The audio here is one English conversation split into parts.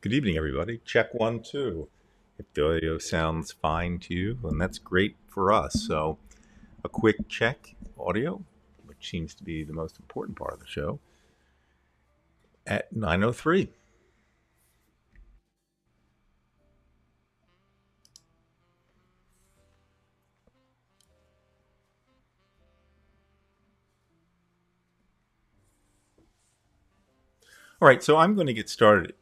Good evening, everybody. Check one, two. If the audio sounds fine to you, then that's great for us. So, a quick check audio, which seems to be the most important part of the show, at 9:03. All right, so I'm going to get started,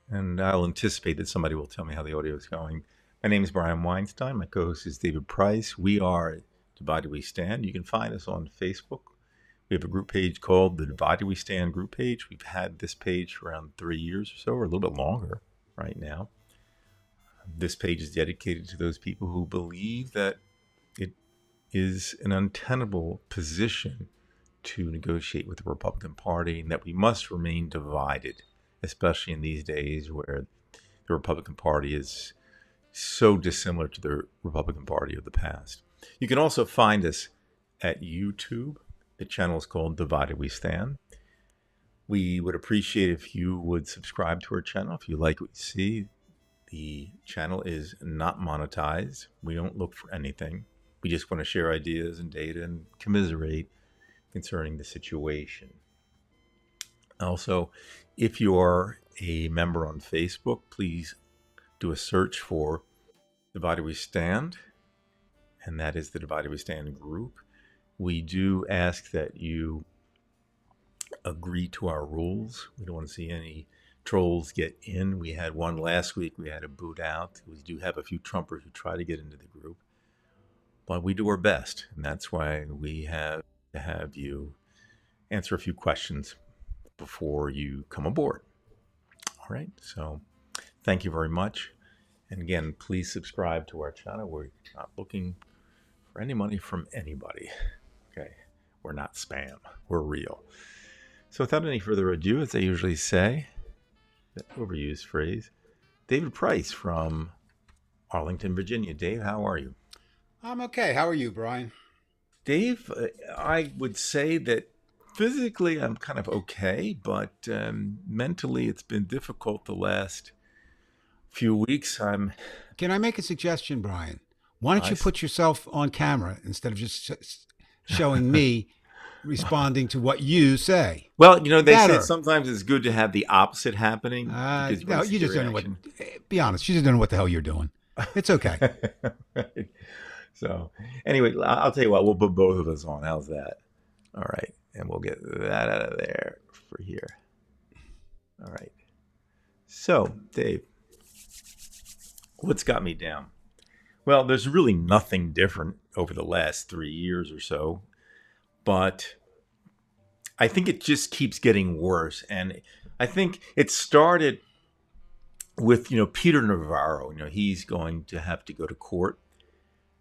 and I'll anticipate that somebody will tell me how the audio is going. My name is Brian Weinstein. My co-host is David Price. We are Divided We Stand. You can find us on Facebook. We have a group page called the Divided We Stand group page. We've had this page for around 3 years or so, or a little bit longer right now. This page is dedicated to those people who believe that it is an untenable position to negotiate with the Republican Party and that we must remain divided, especially in these days where the Republican Party is so dissimilar to the Republican Party of the past. You can also find us at YouTube. The channel is called Divided We Stand. We would appreciate if you would subscribe to our channel if you like what you see. The channel is not monetized. We don't look for anything. We just want to share ideas and data and commiserate concerning the situation. Also, if you are a member on Facebook, please do a search for Divided We Stand, and that is the Divided We Stand group. We do ask that you agree to our rules. We don't want to see any trolls get in. We had one last week. We had a boot out. We do have a few Trumpers who try to get into the group, but we do our best, and that's why we have to have you answer a few questions before you come aboard. All right, so thank you very much. And again, please subscribe to our channel. We're not looking for any money from anybody. Okay, we're not spam. We're real. So without any further ado, as I usually say, that overused phrase, David Price from Arlington, Virginia. Dave, how are you? I'm okay. How are you, Brian? Dave, I would say that physically I'm kind of okay, but mentally it's been difficult the last few weeks. Can I make a suggestion, Brian? Why don't I, you put yourself on camera instead of just showing me responding to what you say? well, they say Better. sometimes it's good to have the opposite happening because you want No, to see you the just don't know what. reaction. Be honest. You just don't know what the hell you're doing. It's okay. Right. So anyway, I'll tell you what, we'll put both of us on. How's that? All right. And we'll get that out of there for here. All right. So, Dave, what's got me down? Well, there's really nothing different over the last 3 years or so, but I think it just keeps getting worse. And I think it started with, Peter Navarro. He's going to have to go to court,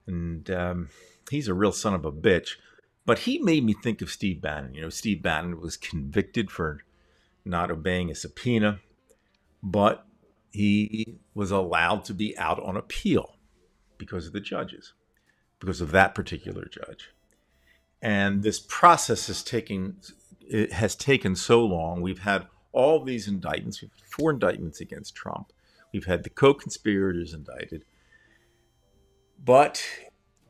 and he's a real son of a bitch. But he made me think of Steve Bannon. Steve Bannon was convicted for not obeying a subpoena, but he was allowed to be out on appeal because of the judges, because of that particular judge. And this process has taken so long. We've had all these indictments. We've had 4 indictments against Trump. We've had the co-conspirators indicted. But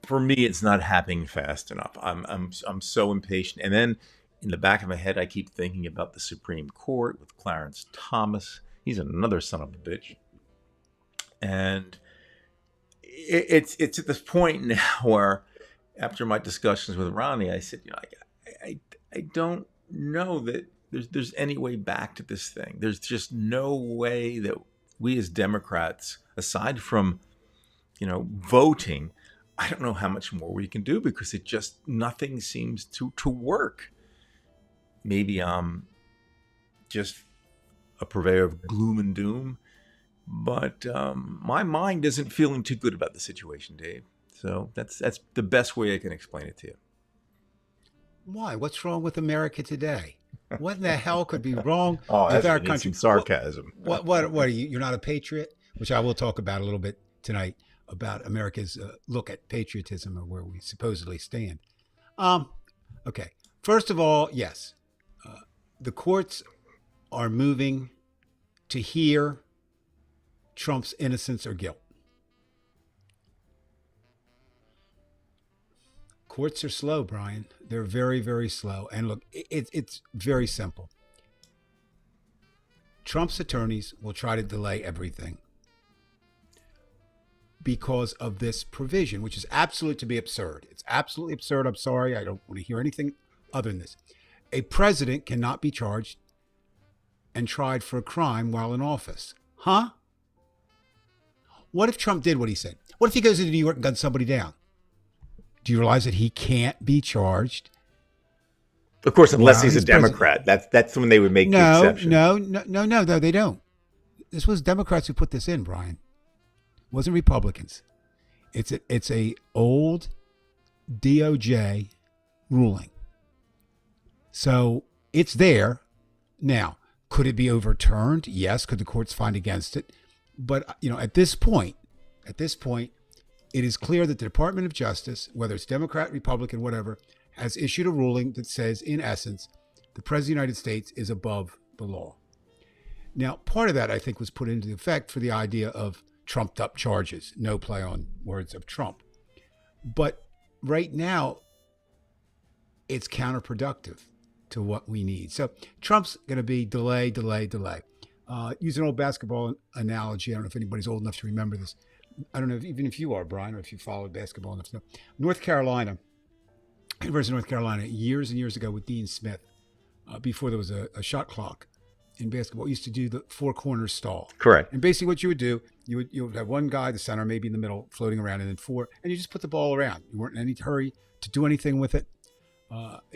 for me, it's not happening fast enough. I'm so impatient. And then in the back of my head, I keep thinking about the Supreme Court with Clarence Thomas. He's another son of a bitch. And it's at this point now where, after my discussions with Ronnie, I said, I don't know that there's any way back to this thing. There's just no way that we as Democrats, aside from voting, I don't know how much more we can do because nothing seems to work. Maybe I'm just a purveyor of gloom and doom, but my mind isn't feeling too good about the situation, Dave. So that's the best way I can explain it to you. Why? What's wrong with America today? What in the hell could be wrong Oh, with that's our going to need some country? sarcasm. What are you? You're not a patriot, which I will talk about a little bit tonight about America's look at patriotism or where we supposedly stand. Um, okay. First of all, yes, the courts are moving to hear Trump's innocence or guilt. Courts are slow, Brian. They're very, very slow. And look, it's very simple. Trump's attorneys will try to delay everything because of this provision, which is absolute to be absurd. It's absolutely absurd. I'm sorry. I don't want to hear anything other than this. A president cannot be charged and tried for a crime while in office. Huh? What if Trump did what he said? What if he goes into New York and guns somebody down? Do you realize that he can't be charged? Of course, unless he's a Democrat. That's when they would make the exception. No, they don't. This was Democrats who put this in, Brian. It wasn't Republicans. It's a old DOJ ruling. So it's there. Now, could it be overturned? Yes. Could the courts find against it? But, at this point, it is clear that the Department of Justice, whether it's Democrat, Republican, whatever, has issued a ruling that says, in essence, the President of the United States is above the law. Now, part of that, I think, was put into effect for the idea of trumped up charges, no play on words of Trump. But right now, it's counterproductive to what we need. So Trump's going to be delay. Use an old basketball analogy. I don't know if anybody's old enough to remember this. I don't know even if you are, Brian, or if you followed basketball enough to know. University of North Carolina, years and years ago with Dean Smith, before there was a shot clock in basketball, used to do the four corners stall. Correct. And basically what you would do, you would have one guy, the center, maybe in the middle, floating around, and then four, and you just put the ball around. You weren't in any hurry to do anything with it.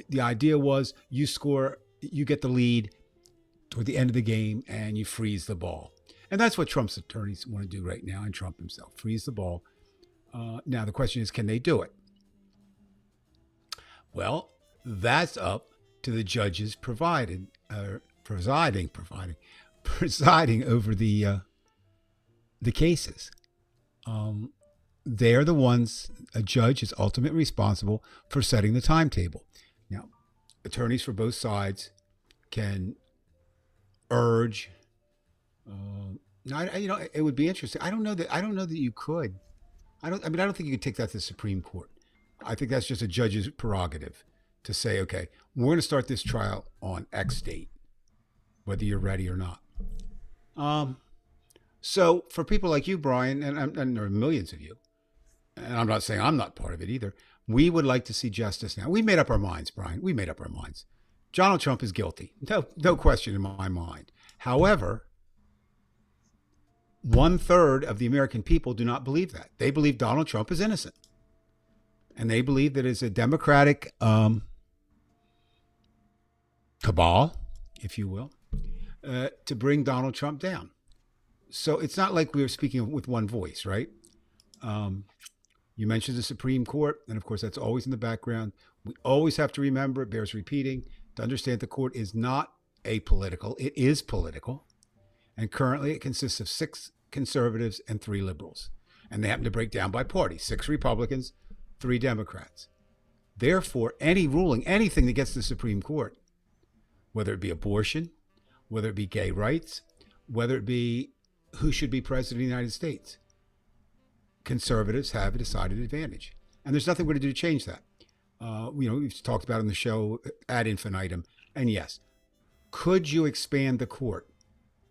The idea was you score, you get the lead toward the end of the game, and you freeze the ball. And that's what Trump's attorneys want to do right now, and Trump himself, freeze the ball. Now, the question is, can they do it? Well, that's up to the judges presiding over the cases. They're the ones, a judge is ultimately responsible for setting the timetable. Now, attorneys for both sides can urge. It would be interesting. I don't know that you could. I don't think you could take that to the Supreme Court. I think that's just a judge's prerogative to say, okay, we're going to start this trial on X date, whether you're ready or not. So for people like you, Brian, and there are millions of you, and I'm not saying I'm not part of it either, we would like to see justice now. We made up our minds, Brian. We made up our minds. Donald Trump is guilty. No question in my mind. However, 1/3 of the American people do not believe that. They believe Donald Trump is innocent. And they believe that it's a Democratic cabal, if you will, to bring Donald Trump down. So it's not like we were speaking with one voice, right? You mentioned the Supreme Court, and of course that's always in the background. We always have to remember, it bears repeating, to understand the court is not apolitical. It is political. And currently it consists of 6 conservatives and 3 liberals. And they happen to break down by party, 6 Republicans, 3 Democrats. Therefore, any ruling, anything that gets to the Supreme Court, whether it be abortion, whether it be gay rights, whether it be who should be president of the United States, conservatives have a decided advantage. And there's nothing we're going to do to change that. We've talked about on the show ad infinitum. And yes, could you expand the court?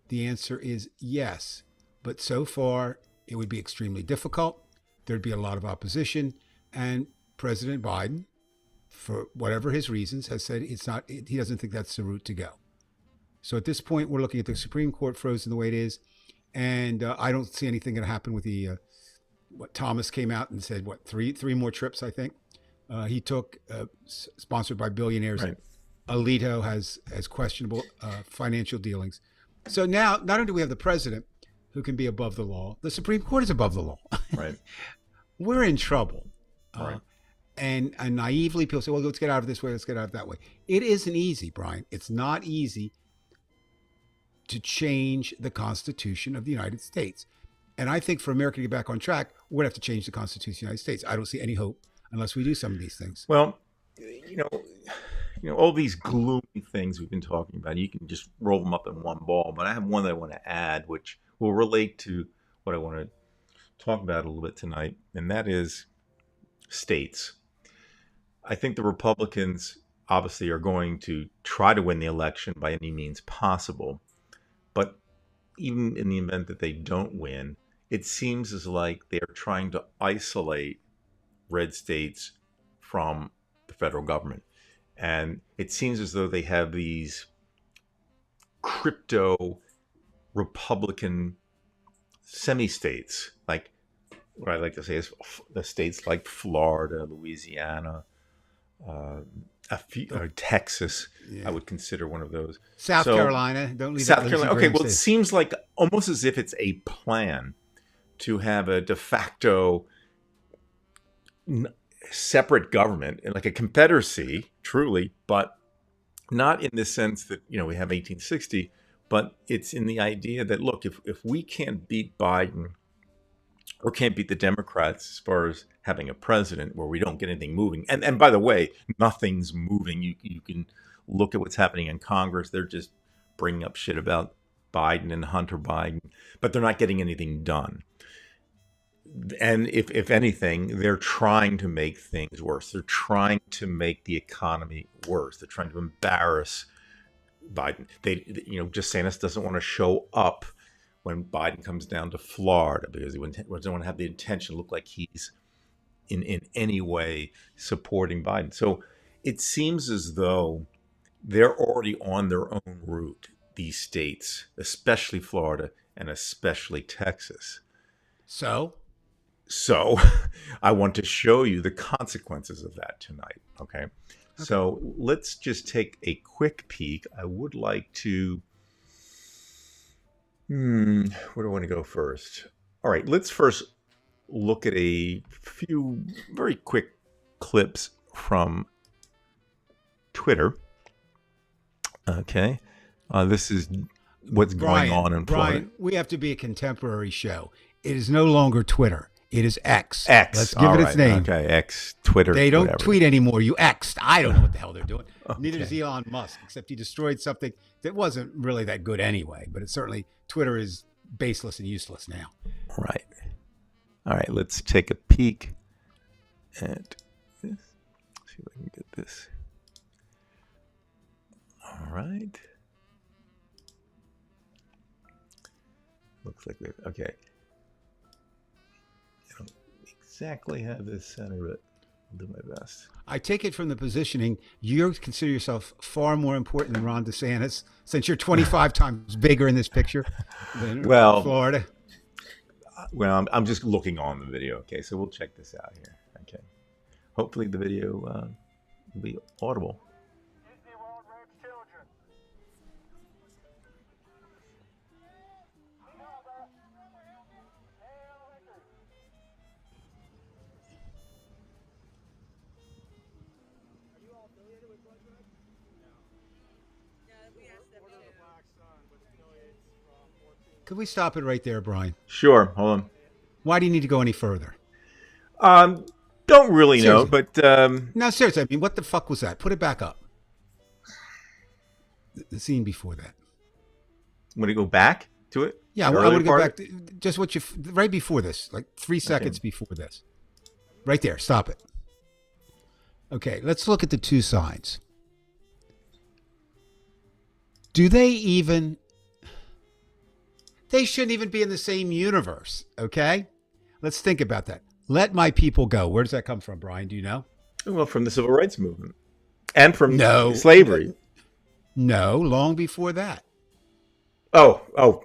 The answer is yes. But so far, it would be extremely difficult. There'd be a lot of opposition. And President Biden, for whatever his reasons, has said he doesn't think that's the route to go. So at this point, we're looking at the Supreme Court frozen the way it is. And I don't see anything going to happen with what Thomas came out and said, three more trips, I think. He took, sponsored by billionaires. Right. Alito has questionable financial dealings. So now, not only do we have the president who can be above the law, the Supreme Court is above the law. Right. We're in trouble. Right. And naively, people say, well, let's get out of this way, let's get out of that way. It isn't easy, Brian. It's not easy to change the Constitution of the United States. And I think for America to get back on track, we're going to have to change the Constitution of the United States. I don't see any hope unless we do some of these things. Well, all these gloomy things we've been talking about, you can just roll them up in one ball. But I have one that I want to add, which will relate to what I want to talk about a little bit tonight, and that is states. I think the Republicans obviously are going to try to win the election by any means possible. But even in the event that they don't win, it seems as like they're trying to isolate red states from the federal government. And it seems as though they have these crypto Republican semi-states, like what I like to say is the states like Florida, Louisiana, Texas. Yeah. I would consider one of those. South Carolina. Don't leave South that Carolina. Okay, well, it state. seems like almost as if it's a plan to have a de facto separate government, like a confederacy, truly, but not in the sense that, we have 1860, but it's in the idea that, look, if we can't beat Biden or can't beat the Democrats as far as having a president where we don't get anything moving, and by the way, nothing's moving. You can look at what's happening in Congress. They're just bringing up shit about Biden and Hunter Biden, but they're not getting anything done. And if anything, they're trying to make things worse. They're trying to make the economy worse. They're trying to embarrass Biden. DeSantis doesn't want to show up when Biden comes down to Florida because he doesn't want to have the intention to look like he's in any way supporting Biden. So it seems as though they're already on their own route, these states, especially Florida and especially Texas. So I want to show you the consequences of that tonight. Okay. So let's just take a quick peek. I would like to, where do I want to go first? All right, let's first look at a few very quick clips from Twitter. Okay. This is what's going on in Florida. Brian, we have to be a contemporary show. It is no longer Twitter. It is X. X. Let's give it its name. Okay, X, Twitter. They don't whatever. tweet anymore. You X'd. I don't know what the hell they're doing. Okay. Neither does Elon Musk, except he destroyed something that wasn't really that good anyway. But it's certainly, Twitter is baseless and useless now. Right. All right, let's take a peek at this. See if I can get this. All right. Looks like we okay. I don't exactly have this center, but I'll do my best. I take it from the positioning, you consider yourself far more important than Ron DeSantis, since you're 25 times bigger in this picture than Florida. Well, I'm just looking on the video. Okay, so we'll check this out here. Okay. Hopefully the video will be audible. Could we stop it right there, Brian? Sure. Hold on. Why do you need to go any further? Don't really know, Seriously. but No, seriously. I mean, what the fuck was that? Put it back up. The scene before that. want to go back to it? Yeah, I want to go back to just what you right before this, like 3 seconds before this. Right there. Stop it. Okay, let's look at the two sides. Do they even... They shouldn't even be in the same universe, okay? Let's think about that. Let my people go. Where does that come from, Brian? Do you know? Well, from the civil rights movement. And from No. slavery. No, long before that. Oh.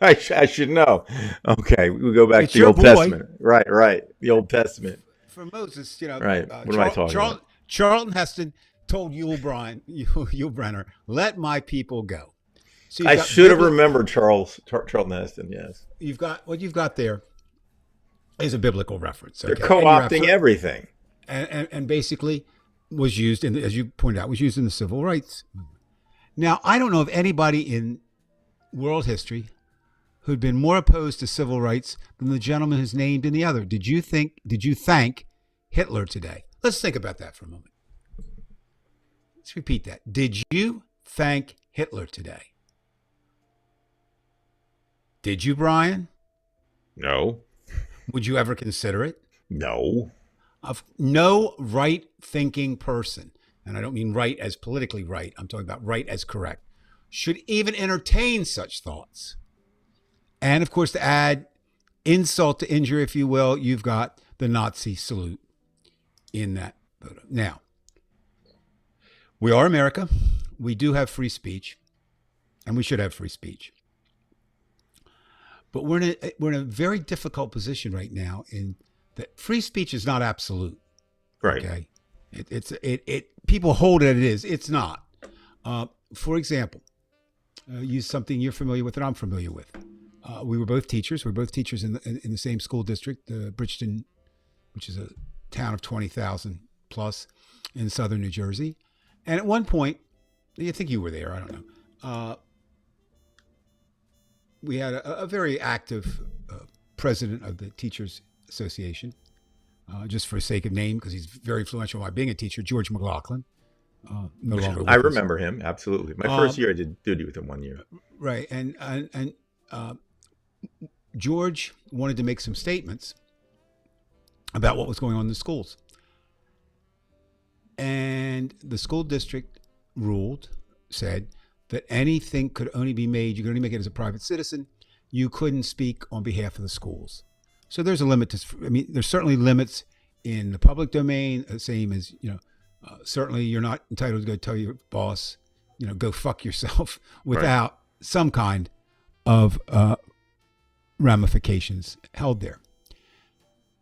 I should know. Okay, we go back It's to the Old your boy. Testament. Right. The Old Testament. For Moses, you know. Right. What am I talking about? Charlton Heston told Yul Brynner, let my people go. So I should have remembered Charlton Heston, yes. You've got there is a biblical reference. They're co-opting everything. And basically was used in, as you pointed out, was used in the civil rights movement. Now, I don't know of anybody in world history who'd been more opposed to civil rights than the gentleman who's named in the other. Did you thank Hitler today? Let's think about that for a moment. Let's repeat that. Did you thank Hitler today? Did you, Brian? No. Would you ever consider it? No. Of no right-thinking person, and I don't mean right as politically right, I'm talking about right as correct, should even entertain such thoughts. And of course, to add insult to injury, if you will, you've got the Nazi salute in that photo. Now, we are America. We do have free speech, and we should have free speech. But we're in a very difficult position right now in that free speech is not absolute. Right. Okay. People hold it as it is. It's not. For example, use something you're familiar with that I'm familiar with. We were both teachers. We're both teachers in the same school district, Bridgeton, which is a town of 20,000 plus in southern New Jersey. And at one point, I think you were there, I don't know. We had a very active president of the Teachers Association, just for sake of name, because he's very influential by being a teacher, George McLaughlin. No longer with I us. remember him, absolutely. My first year, I did duty with him 1 year. Right. And George wanted to make some statements about what was going on in the schools. And the school district said that anything could only be made, you could only make it as a private citizen. You couldn't speak on behalf of the schools. So there's a limit to, there's certainly limits in the public domain, same as, certainly you're not entitled to go tell your boss, go fuck yourself without some kind of ramifications held there.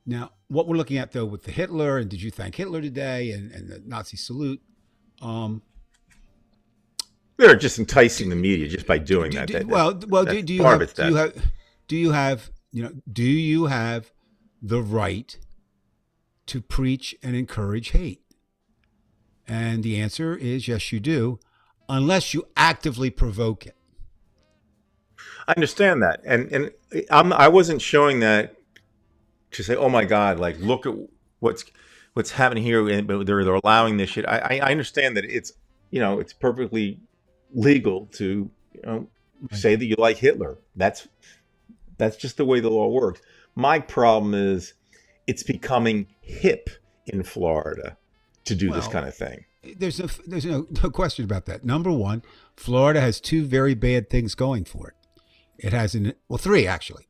Now, what we're looking at, though, with the Hitler, and did you thank Hitler today, and the Nazi salute, they're just enticing the media just by doing that. Do you have the right to preach and encourage hate? And the answer is yes, you do, unless you actively provoke it. I understand that, and I wasn't showing that to say, oh my God, like look at what's happening here, but they're allowing this shit. I understand that it's it's perfectly legal to say that you like Hitler. That's just the way the law works. My problem is it's becoming hip in Florida to do this kind of thing. There's no question about that. Number one, Florida has two very bad things going for it. It has three actually.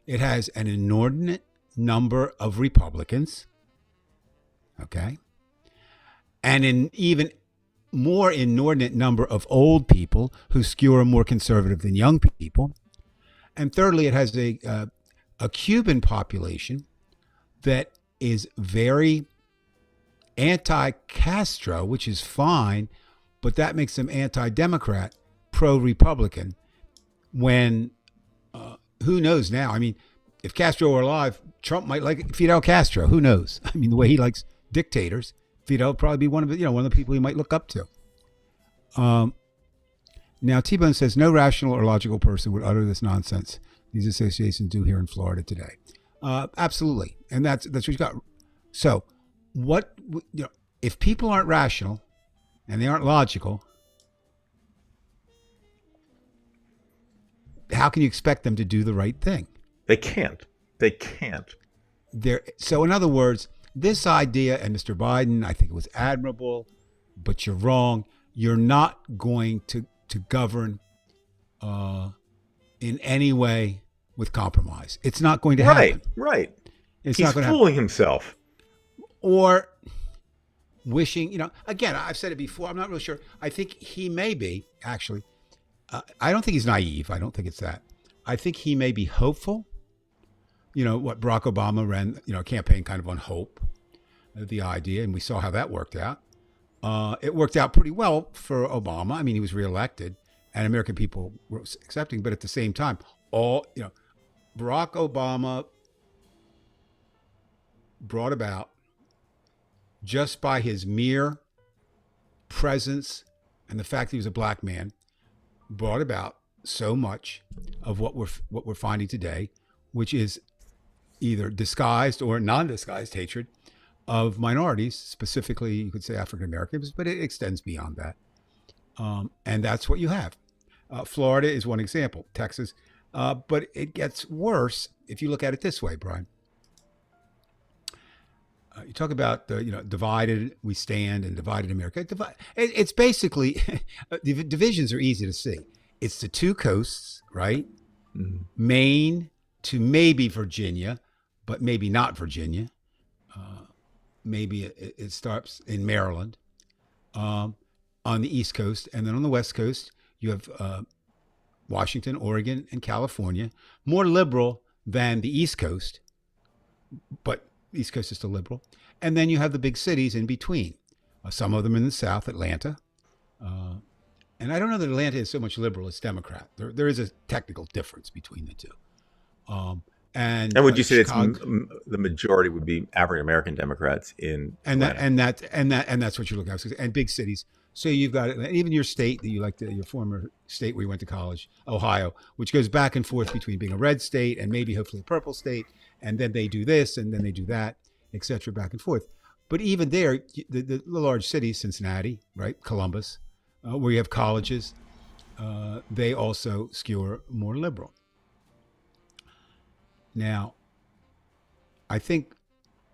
It has an inordinate number of Republicans, okay, and an even more inordinate number of old people who skew more conservative than young people. And thirdly, it has a Cuban population that is very anti-Castro, which is fine, but that makes them anti-Democrat, pro-Republican, when who knows now? I mean, if Castro were alive, Trump might like Fidel Castro. Who knows? I mean, the way he likes dictators, Fidel would probably be one of the people he might look up to. Now, T-Bone says no rational or logical person would utter this nonsense these associations do here in Florida today. Absolutely, and that's what you got. So, if people aren't rational and they aren't logical, how can you expect them to do the right thing? They can't. So in other words, this idea, and Mr. Biden, I think it was admirable, but you're wrong. You're not going to govern in any way with compromise. It's not going to happen. Right. He's not fooling himself. Or wishing, again, I've said it before. I'm not really sure. I think he may be, actually. I don't think he's naive. I don't think it's that. I think he may be hopeful. What Barack Obama ran, a campaign kind of on hope, the idea, and we saw how that worked out. It worked out pretty well for Obama. I mean, he was reelected, and American people were accepting. But at the same time, Barack Obama brought about, just by his mere presence and the fact that he was a black man, brought about so much of what we're finding today, which is either disguised or non-disguised hatred of minorities, specifically, you could say African Americans, but it extends beyond that. And that's what you have. Florida is one example, Texas. But it gets worse if you look at it this way, Brian. You talk about divided we stand and divided America. It's basically the divisions are easy to see. It's the two coasts, right? Mhm. Maine to maybe Virginia, but maybe not Virginia. Maybe it starts in Maryland on the East Coast, and then on the West Coast you have Washington, Oregon, and California, more liberal than the East Coast, but the East Coast is still liberal. And then you have the big cities in between. Some of them in the South, Atlanta. And I don't know that Atlanta is so much liberal as Democrat. There is a technical difference between the two. And would you say Chicago, the majority would be African American Democrats in Atlanta? and that's what you're looking at. And big cities. So you've got even your state that you like your former state where you went to college, Ohio, which goes back and forth between being a red state and maybe hopefully a purple state, and then they do this and then they do that, et cetera, back and forth. But even there, the large cities, Cincinnati, right, Columbus, where you have colleges, they also skew more liberal. Now, I think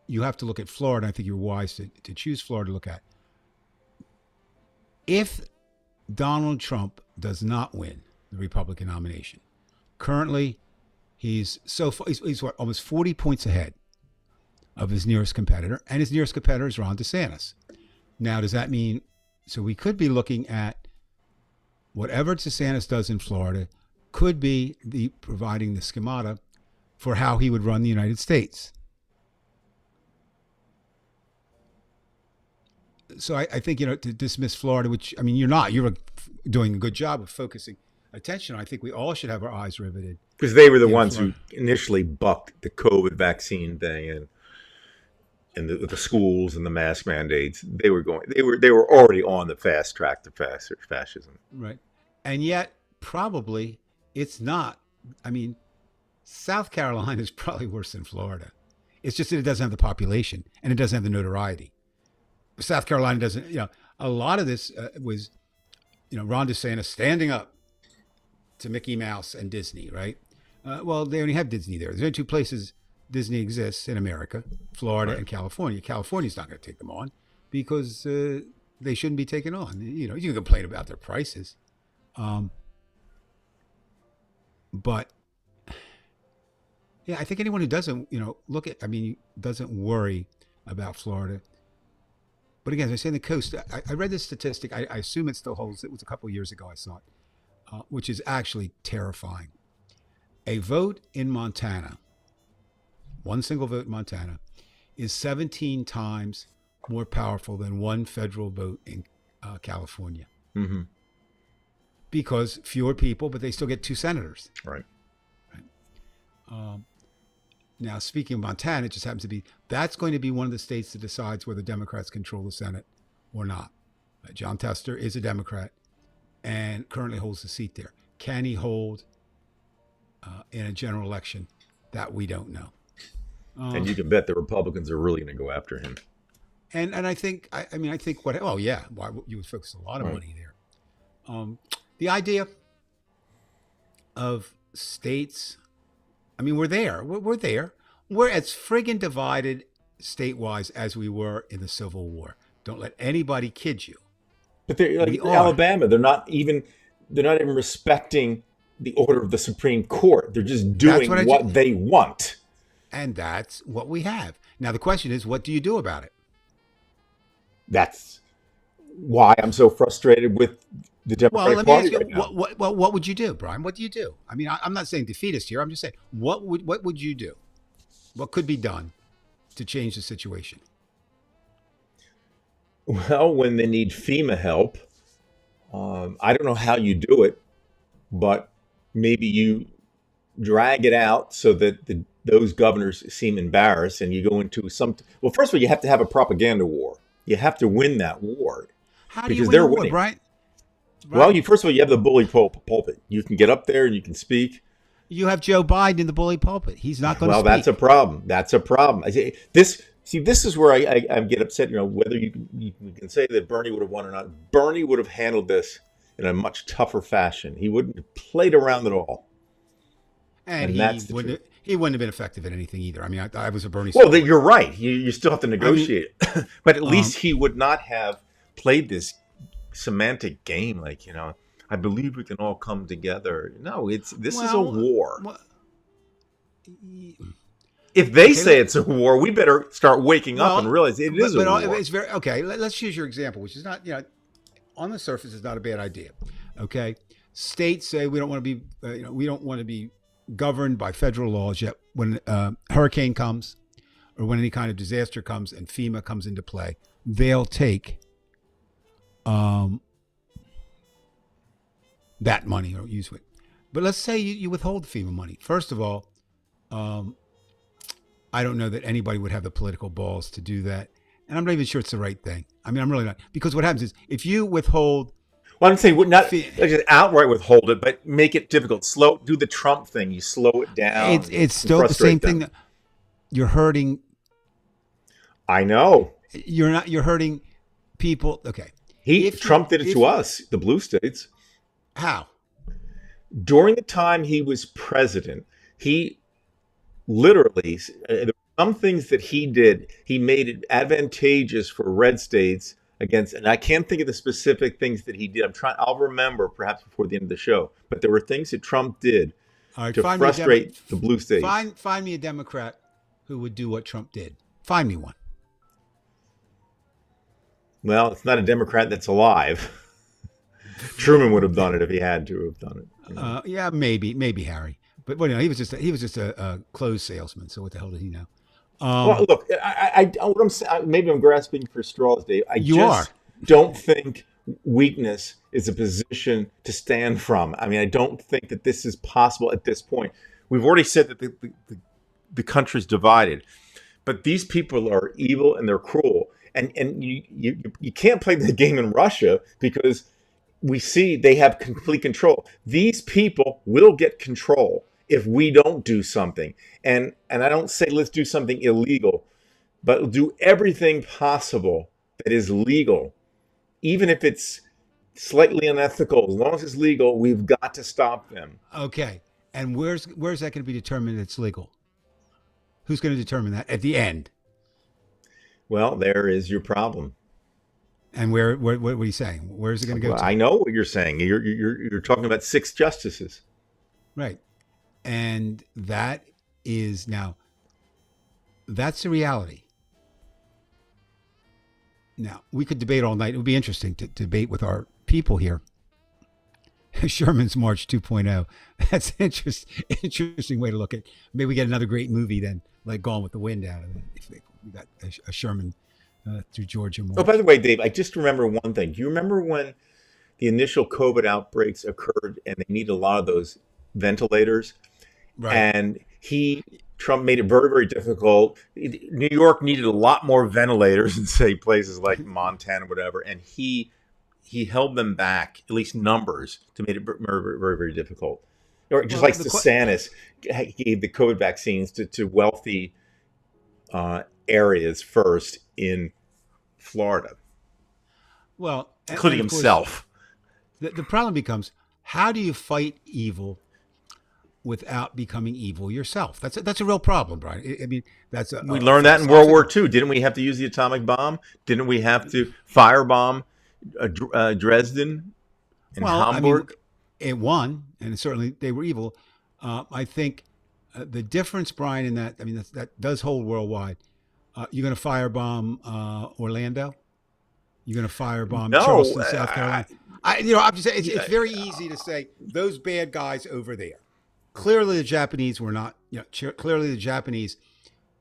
you have to look at Florida. I think you're wise to choose Florida to look at. If Donald Trump does not win the Republican nomination, currently he's what, almost 40 points ahead of his nearest competitor, and his nearest competitor is Ron DeSantis. Now, does that mean, so we could be looking at whatever DeSantis does in Florida could be providing the schemata for how he would run the United States. So I think, to dismiss Florida, which, I mean, you're doing a good job of focusing attention. I think we all should have our eyes riveted. Because they were the ones Florida who initially bucked the COVID vaccine thing and the schools and the mask mandates. They were already on the fast track to fascism. Right. And yet probably it's not. I mean, South Carolina is probably worse than Florida. It's just that it doesn't have the population and it doesn't have the notoriety. South Carolina doesn't, a lot of this was, Ron DeSantis standing up to Mickey Mouse and Disney, right? Well, they only have Disney there. There's only two places Disney exists in America, Florida and California. California's not going to take them on because they shouldn't be taken on. You can complain about their prices. But yeah, I think anyone who doesn't, doesn't worry about Florida. But again, as I say, in the coast, I read this statistic. I assume it still holds. It was a couple of years ago I saw it, which is actually terrifying. A vote in Montana, one single vote in Montana, is 17 times more powerful than one federal vote in California. Mm-hmm. Because fewer people, but they still get two senators. Right. Now, speaking of Montana, it just happens to be, that's going to be one of the states that decides whether Democrats control the Senate or not. John Tester is a Democrat and currently holds the seat there. Can he hold in a general election? That we don't know. And you can bet the Republicans are really going to go after him. And I think, why you would focus a lot of money there. The idea of states, we're there. We're there. We're as friggin' divided state-wise as we were in the Civil War. Don't let anybody kid you. But Alabama, they're not even respecting the order of the Supreme Court. They're just doing what they want. And that's what we have. Now, the question is, what do you do about it? That's why I'm so frustrated with the Democratic Party right now. What would you do, Brian? What do you do? I'm not saying defeatist here. I'm just saying, what would you do? What could be done to change the situation? Well, when they need FEMA help, I don't know how you do it, but maybe you drag it out so that those governors seem embarrassed and you go into well, first of all, you have to have a propaganda war. You have to win that war. How do you win the war, Brian? Well, first of all, you have the bully pulpit. You can get up there and you can speak. You have Joe Biden in the bully pulpit. He's not going to speak. Well, that's a problem. That's a problem. This See, this is where I get upset. Whether you can say that Bernie would have won or not. Bernie would have handled this in a much tougher fashion. He wouldn't have played around at all, And and that's the truth. he wouldn't have been effective in anything either. I mean, I was a Bernie Well, supporter. you're right. You still have to I mean, negotiate it, but at um, least he would not have played this semantic game. Like, I believe we can all come together. No, this is a well, war. well, If they okay. say it's a war, we better start waking up and Well, realize it is a war. it's very okay. Let's use your example, which is not, on the surface is not a bad idea. Okay, states say we don't want to be, we don't want to be governed by federal laws. Yet when a hurricane comes, or when any kind of disaster comes, and FEMA comes into play, they'll take that money or use it. But let's say you withhold the FEMA money. First of all, I don't know that anybody would have the political balls to do that. And I'm not even sure it's the right thing. I mean, I'm really not. Because what happens is if you withhold. Well, I'm saying not just outright withhold it, but make it difficult. Do the Trump thing. You slow it down. It's still the same thing. That you're hurting. I know. You're hurting people. Okay. Trump did it to us, the blue states. How? During the time he was president, he literally, there were some things that he did, he made it advantageous for red states against, and I can't think of the specific things that he did. I'll remember perhaps before the end of the show, but there were things that Trump did to frustrate the blue states. Find me a Democrat who would do what Trump did. Find me one. Well, it's not a Democrat that's alive. Truman would have done it if he had to have done it. Yeah, maybe Harry. But well, he was just a clothes salesman. So what the hell did he know? Well, look, what I'm saying, maybe I'm grasping for straws, Dave. I don't think weakness is a position to stand from. I mean, I don't think that this is possible at this point. We've already said that the country's divided, but these people are evil and they're cruel, and you can't play the game in Russia because we see they have complete control. These people will get control if we don't do something. And I don't say let's do something illegal, but do everything possible that is legal. Even if it's slightly unethical, as long as it's legal, we've got to stop them. Okay. And where's that going to be determined it's legal? Who's going to determine that at the end? Well, there is your problem. And what are you saying? Where is it going to go to? I know what you're saying. You're talking about 6 justices. Right. And that's the reality. Now, we could debate all night. It would be interesting to debate with our people here. Sherman's March 2.0. That's an interesting way to look at it. Maybe we get another great movie then, like Gone with the Wind out of it. If we got a Sherman through Georgia. Oh, by the way, Dave, I just remember one thing. Do you remember when the initial COVID outbreaks occurred and they needed a lot of those ventilators? Right. And Trump made it very, very difficult. New York needed a lot more ventilators than, say, places like Montana, whatever. And he held them back, at least numbers, to make it very, very, very difficult. Or just like DeSantis gave the COVID vaccines to wealthy areas first in Florida. Well, including himself. The problem becomes, how do you fight evil without becoming evil yourself? That's a real problem, Brian. I mean, we learned that in World War II. Didn't we have to use the atomic bomb? Didn't we have to firebomb Dresden and Hamburg? I mean, it won, and certainly they were evil. I think the difference, Brian, in that, I mean, that does hold worldwide. You're going to firebomb Orlando? You're going to firebomb Charleston, South Carolina? I'm just saying, it's very easy to say those bad guys over there. Clearly, the Japanese were not. Clearly, the Japanese,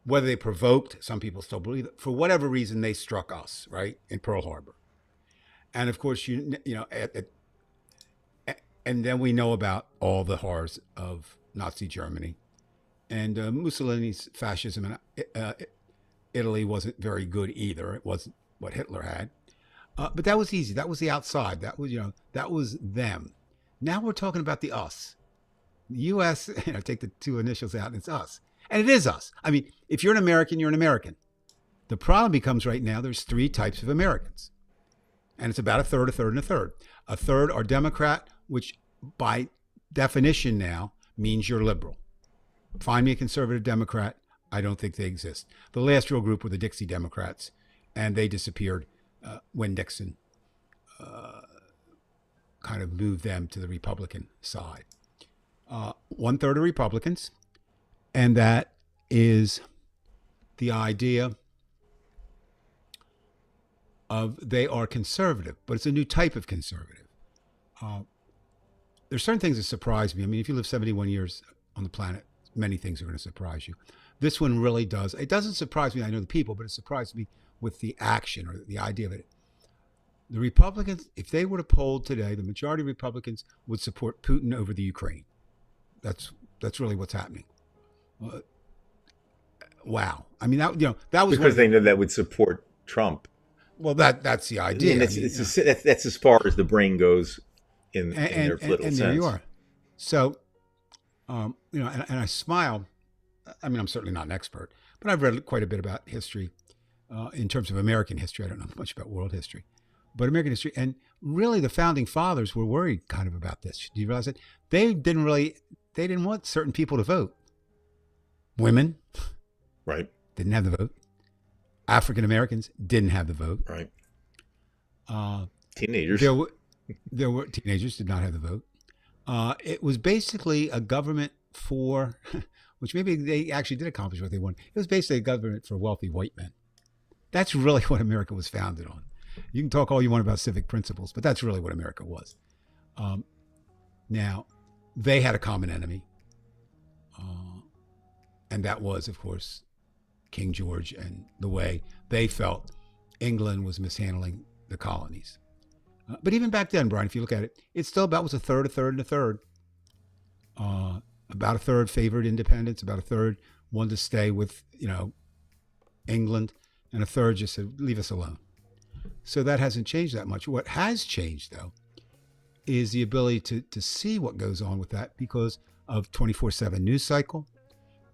whether they provoked, some people still believe it, for whatever reason, they struck us right in Pearl Harbor, and of course, and then we know about all the horrors of Nazi Germany, and Mussolini's fascism in Italy wasn't very good either. It wasn't what Hitler had, but that was easy. That was the outside. That was them. Now we're talking about the us. The U.S., take the 2 initials out, and it's us. And it is us. I mean, if you're an American, you're an American. The problem becomes right now there's three types of Americans. And it's about a third, a third, and a third. A third are Democrat, which by definition now means you're liberal. Find me a conservative Democrat. I don't think they exist. The last real group were the Dixie Democrats, and they disappeared when Nixon kind of moved them to the Republican side. One third are Republicans, and that is the idea of they are conservative, but it's a new type of conservative. There's certain things that surprise me. I mean, if you live 71 years on the planet, many things are going to surprise you. This one really does. It doesn't surprise me. I know the people, but it surprised me with the action or the idea of it. The Republicans, if they were to poll today, the majority of Republicans would support Putin over the Ukraine. That's really what's happening. Wow. I mean, that was because they know that would support Trump. Well, that's the idea. And that's as far as the brain goes in their political sense. And there you are. So, and I smile. I mean, I'm certainly not an expert, but I've read quite a bit about history in terms of American history. I don't know much about world history, but American history. And really, the founding fathers were worried kind of about this. Do you realize that? They didn't want certain people to vote. Women, right, didn't have the vote. African Americans didn't have the vote. Right. Teenagers. There were teenagers did not have the vote. It was basically a government for, which maybe they actually did accomplish what they wanted. It was basically a government for wealthy white men. That's really what America was founded on. You can talk all you want about civic principles, but that's really what America was. Now, they had a common enemy, and that was, of course, King George and the way they felt England was mishandling the colonies. But even back then, Brian, if you look at it, it's still about was a third, a third, and a third. About a third favored independence, about a third wanted to stay with, England, and a third just said, leave us alone. So that hasn't changed that much. What has changed, though, is the ability to see what goes on with that because of 24/7 news cycle,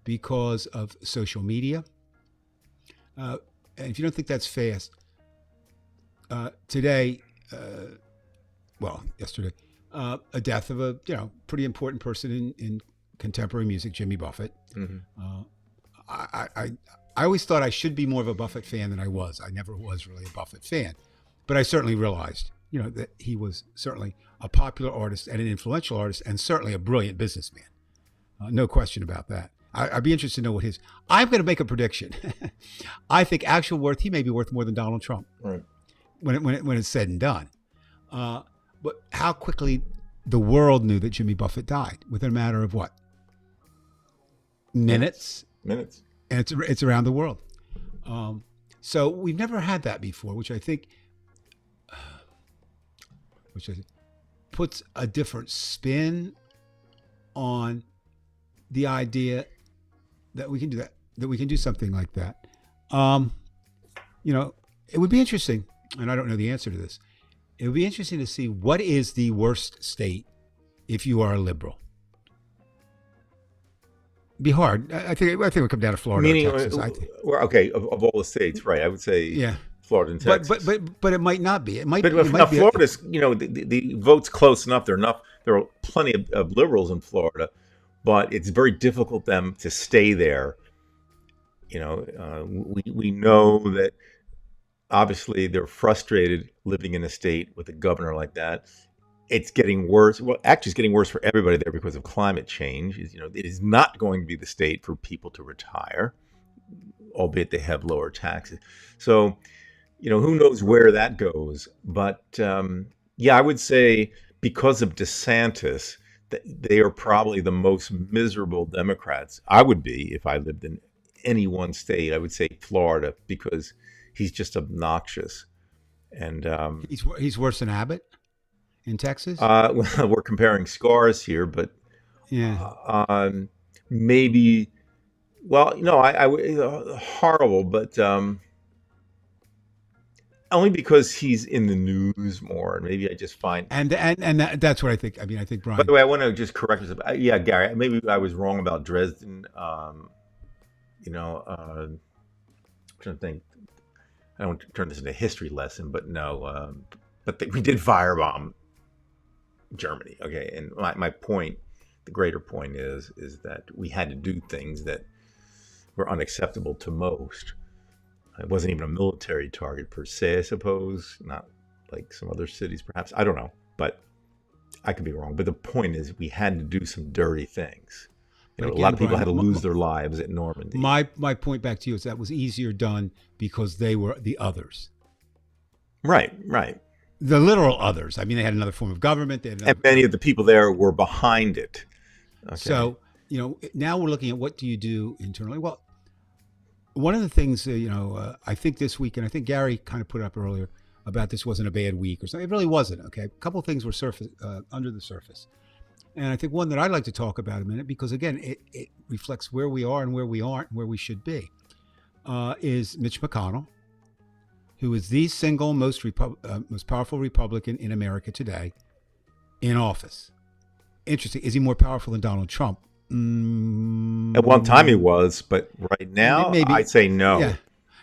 because of social media. And if you don't think that's fast, today, yesterday, a death of a pretty important person in contemporary music, Jimmy Buffett. Mm-hmm. I always thought I should be more of a Buffett fan than I was. I never was really a Buffett fan, but I certainly realized, that he was certainly a popular artist and an influential artist, and certainly a brilliant businessman. No question about that. I'd be interested to know what I'm going to make a prediction. I think actual worth, he may be worth more than Donald Trump. Right. When it's said and done. But how quickly the world knew that Jimmy Buffett died within a matter of what? Minutes. And it's around the world. So we've never had that before, which I think puts a different spin on the idea that we can do that we can do something like that. It would be interesting, and I don't know the answer to this. It would be interesting to see what is the worst state if you are a liberal. Be hard. I think it would come down to Florida or Texas. Of all the states, right? I would say Florida and Texas. But it might not be. It might. But Florida's, the vote's close enough. There are plenty of liberals in Florida, but it's very difficult them to stay there. We know that obviously they're frustrated living in a state with a governor like that. It's getting worse. Well, actually, it's getting worse for everybody there because of climate change. It is not going to be the state for people to retire, albeit they have lower taxes. So, who knows where that goes? But I would say because of DeSantis, they are probably the most miserable Democrats. I would be if I lived in any one state. I would say Florida because he's just obnoxious, and he's worse than Abbott in Texas. We're comparing scars here, but maybe. Well, no, I horrible, but only because he's in the news more, and maybe I just find that's what I think. I mean, I think Brian. By the way, I want to just correct yourself. Gary, maybe I was wrong about Dresden. trying to think. I don't want to turn this into a history lesson, but no. We did firebomb Germany. Okay, and my point, the greater point is that we had to do things that were unacceptable to most. It wasn't even a military target per se, I suppose. Not like some other cities, perhaps. I don't know, but I could be wrong. But the point is, we had to do some dirty things. You know, again, a lot of people had to lose their lives at Normandy. My point back to you is that was easier done because they were the others. Right. The literal others. I mean, they had another form of government. And many of the people there were behind it. Okay. So, now we're looking at what do you do internally? Well, one of the things, I think this week, and I think Gary kind of put it up earlier, about this wasn't a bad week or something. It really wasn't, okay? A couple of things were under the surface. And I think one that I'd like to talk about a minute, because again, it reflects where we are and where we aren't and where we should be, is Mitch McConnell, who is the single most powerful Republican in America today in office. Interesting. Is he more powerful than Donald Trump? At one time he was, but right now maybe, I'd say no.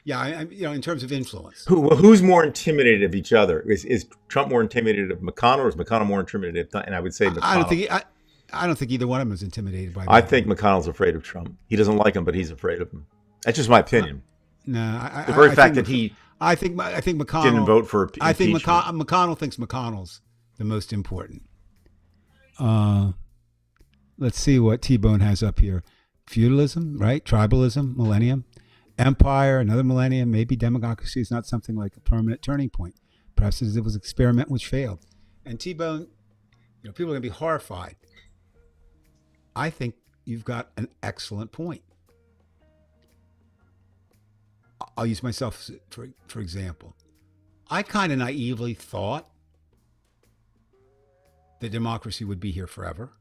Yeah. In terms of influence, who's more intimidated of each other? Is Trump more intimidated of McConnell, or is McConnell more intimidated of? And I would say McConnell. I don't think either one of them is intimidated by. I think McConnell's afraid of Trump. He doesn't like him, but he's afraid of him. That's just my opinion. The very fact that he. I think McConnell didn't vote for impeachment. I think McConnell thinks McConnell's the most important. Let's see what T-Bone has up here. Feudalism, right? Tribalism, millennium. Empire, another millennium. Maybe democracy is not something like a permanent turning point. Perhaps it was an experiment which failed. And T-Bone, people are going to be horrified. I think you've got an excellent point. I'll use myself for example. I kind of naively thought that democracy would be here forever.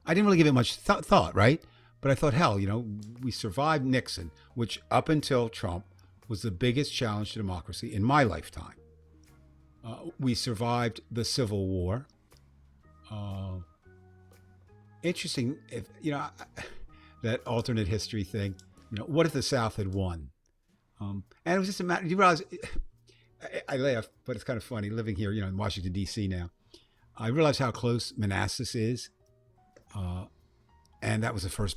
I didn't really give it much thought, right? But I thought, hell, we survived Nixon, which up until Trump was the biggest challenge to democracy in my lifetime. We survived the Civil War. Interesting, if that alternate history thing. What if the South had won? And it was just a matter. You realize, I laugh, but it's kind of funny living here, in Washington D.C. now. I realize how close Manassas is. And that was the first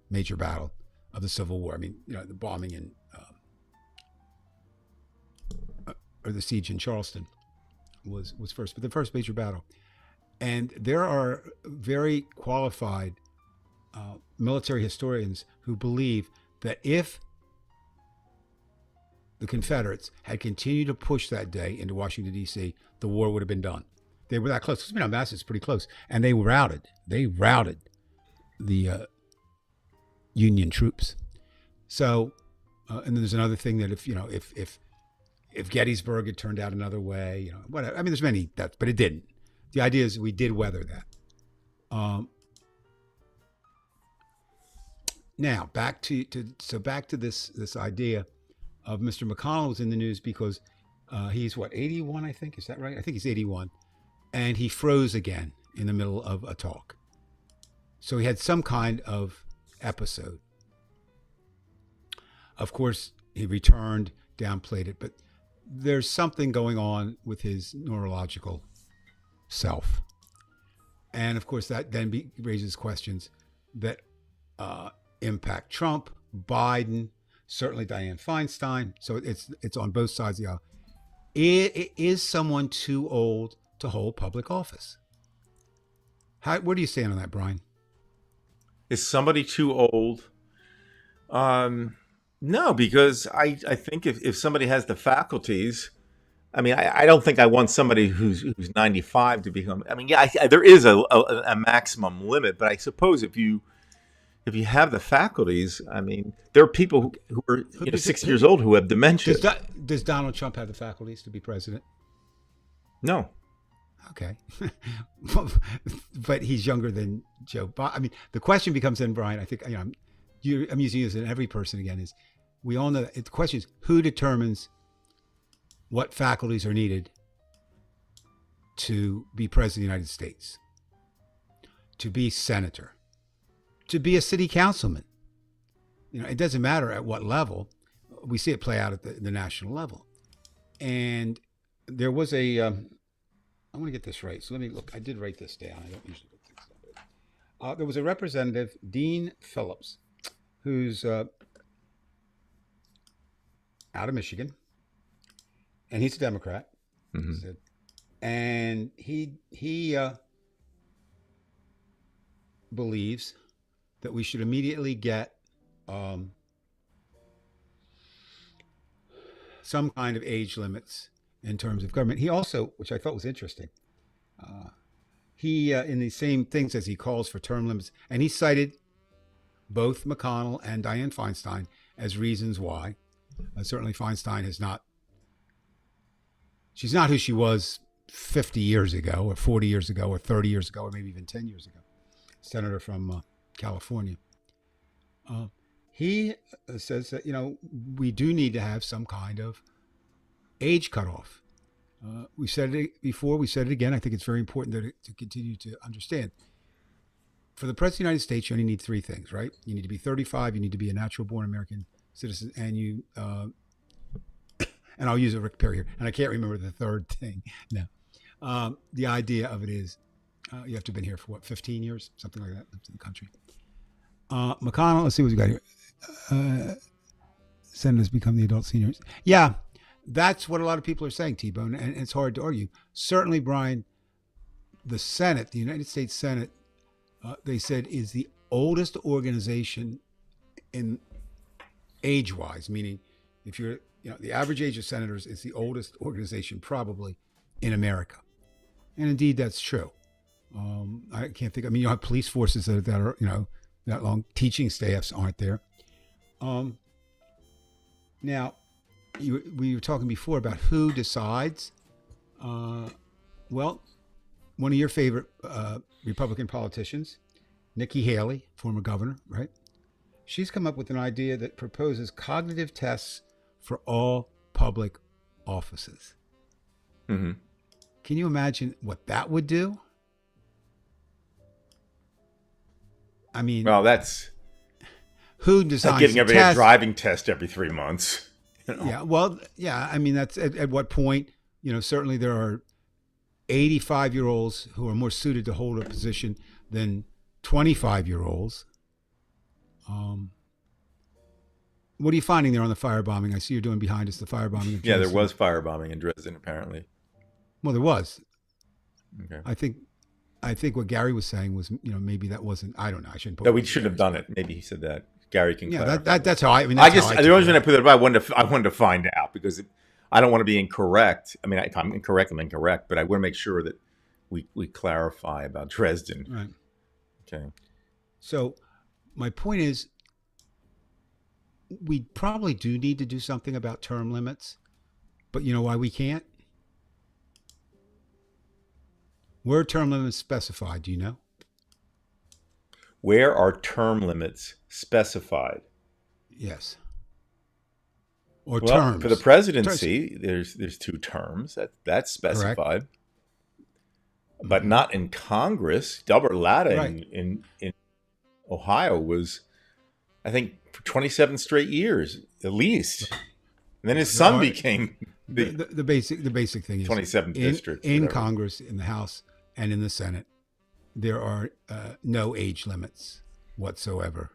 major battle of the Civil War. I mean, the bombing in, or the siege in Charleston was first, but the first major battle. And there are very qualified military historians who believe that if the Confederates had continued to push that day into Washington, D.C., the war would have been done. They were that close. Manassas is pretty close. And they routed. They routed the Union troops. So, and then there's another thing that if Gettysburg had turned out another way, whatever. I mean, there's many that, but it didn't. The idea is we did weather that. Now back to this idea of Mr. McConnell was in the news because he's 81, I think. Is that right? I think he's 81. And he froze again in the middle of a talk. So he had some kind of episode. Of course, he returned, downplayed it, but there's something going on with his neurological self. And of course, that then raises questions that impact Trump, Biden, certainly Dianne Feinstein. So it's on both sides of the aisle. Is someone too old to hold public office? Where do you stand on that, Brian? Is somebody too old? No, because I think if somebody has the faculties, I mean, I don't think I want somebody who's 95 to become. I mean, yeah, there is a maximum limit, but I suppose if you have the faculties, I mean, there are people who are 60 years old who have dementia. Does Donald Trump have the faculties to be president? No. Okay. But he's younger than Joe Biden. I mean, the question becomes then, Brian, I think, I'm using this in every person again, is we all know that the question is who determines what faculties are needed to be president of the United States, to be senator, to be a city councilman. It doesn't matter at what level. we see it play out at the national level. And there was a, I want to get this right. So let me look. I did write this down. I don't usually look things down. There was a representative, Dean Phillips, who's out of Michigan, and he's a Democrat. Mm-hmm. And he believes that we should immediately get some kind of age limits in terms of government. He also, which I thought was interesting, he in the same things as he calls for term limits, and he cited both McConnell and Dianne Feinstein as reasons why. Certainly Feinstein she's not who she was 50 years ago or 40 years ago or 30 years ago or maybe even 10 years ago. Senator from California. He says that, we do need to have some kind of age cutoff. We said it before, we said it again. I think it's very important to continue to understand. For the President of the United States, you only need three things, right? You need to be 35, you need to be a natural born American citizen, and you, and I'll use a Rick Perry here, and I can't remember the third thing now. The idea of it is you have to have been here for 15 years, something like that, in the country. McConnell, let's see what we got here. Senators become the adult seniors. Yeah, that's what a lot of people are saying, T-Bone, and it's hard to argue. Certainly, Brian, the Senate, the United States Senate, they said is the oldest organization in age-wise, meaning if you're, the average age of senators is the oldest organization probably in America. And indeed, that's true. I can't think, you have police forces that are, that long. Teaching staffs aren't there. Now, we were talking before about who decides. Well, one of your favorite Republican politicians, Nikki Haley, former governor, right? She's come up with an idea that proposes cognitive tests for all public offices. Mm-hmm. Can you imagine what that would do? Well, that's who designs giving everybody a driving test every 3 months. Yeah, well, yeah. That's at what point, certainly there are 85-year-olds who are more suited to hold a position than 25-year-olds. What are you finding there on the firebombing? I see you're doing behind us the firebombing. Yeah, there was firebombing in Dresden, apparently. Well, there was. Okay. I think what Gary was saying was, maybe that wasn't. I don't know. I shouldn't. No, we shouldn't have done it. Maybe he said that. Gary can. Yeah, that's how I. The only reason I put it up, I wanted to find out because I don't want to be incorrect. If I'm incorrect, I'm incorrect. But I want to make sure that we clarify about Dresden. Right. Okay. So, my point is, we probably do need to do something about term limits, but you know why we can't? Where are term limits specified? Do you know? Where are term limits specified? Yes. Or terms. For the presidency, there's 2 terms. That's specified. Correct. But not in Congress. Delbert Latta right. in Ohio was, I think, for 27 straight years at least. Right. And then his son became the basic thing is 27th district in Congress, in the House, and in the Senate. There are no age limits whatsoever.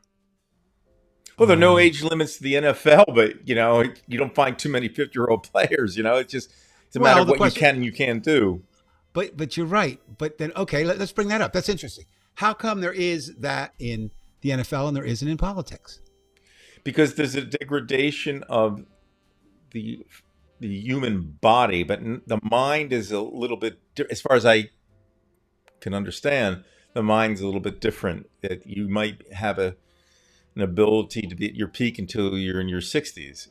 Well, there are no age limits to the NFL, but you don't find too many 50-year-old players. It's a matter of what you can and you can't do. But you're right. But then, okay, let's bring that up. That's interesting. How come there is that in the NFL and there isn't in politics? Because there's a degradation of the human body, but the mind is a little bit, as far as I can understand, the mind's a little bit different. That you might have an ability to be at your peak until you're in your 60s.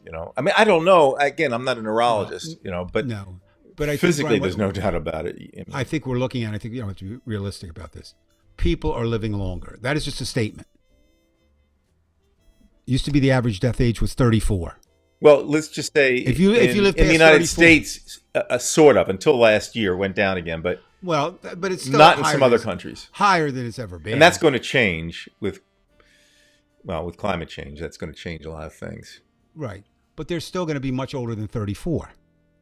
I don't know. Again, I'm not a neurologist. But no. But I physically, think, Brian, there's no doubt about it. I think we're looking at. I think we have to be realistic about this. People are living longer. That is just a statement. Used to be the average death age was 34. Well, let's just say if you live past in the United 34, States, sort of until last year went down again, but it's still not in some other countries. Higher than it's ever been, and that's going to change with climate change. That's going to change a lot of things. Right. but they're still going to be much older than 34.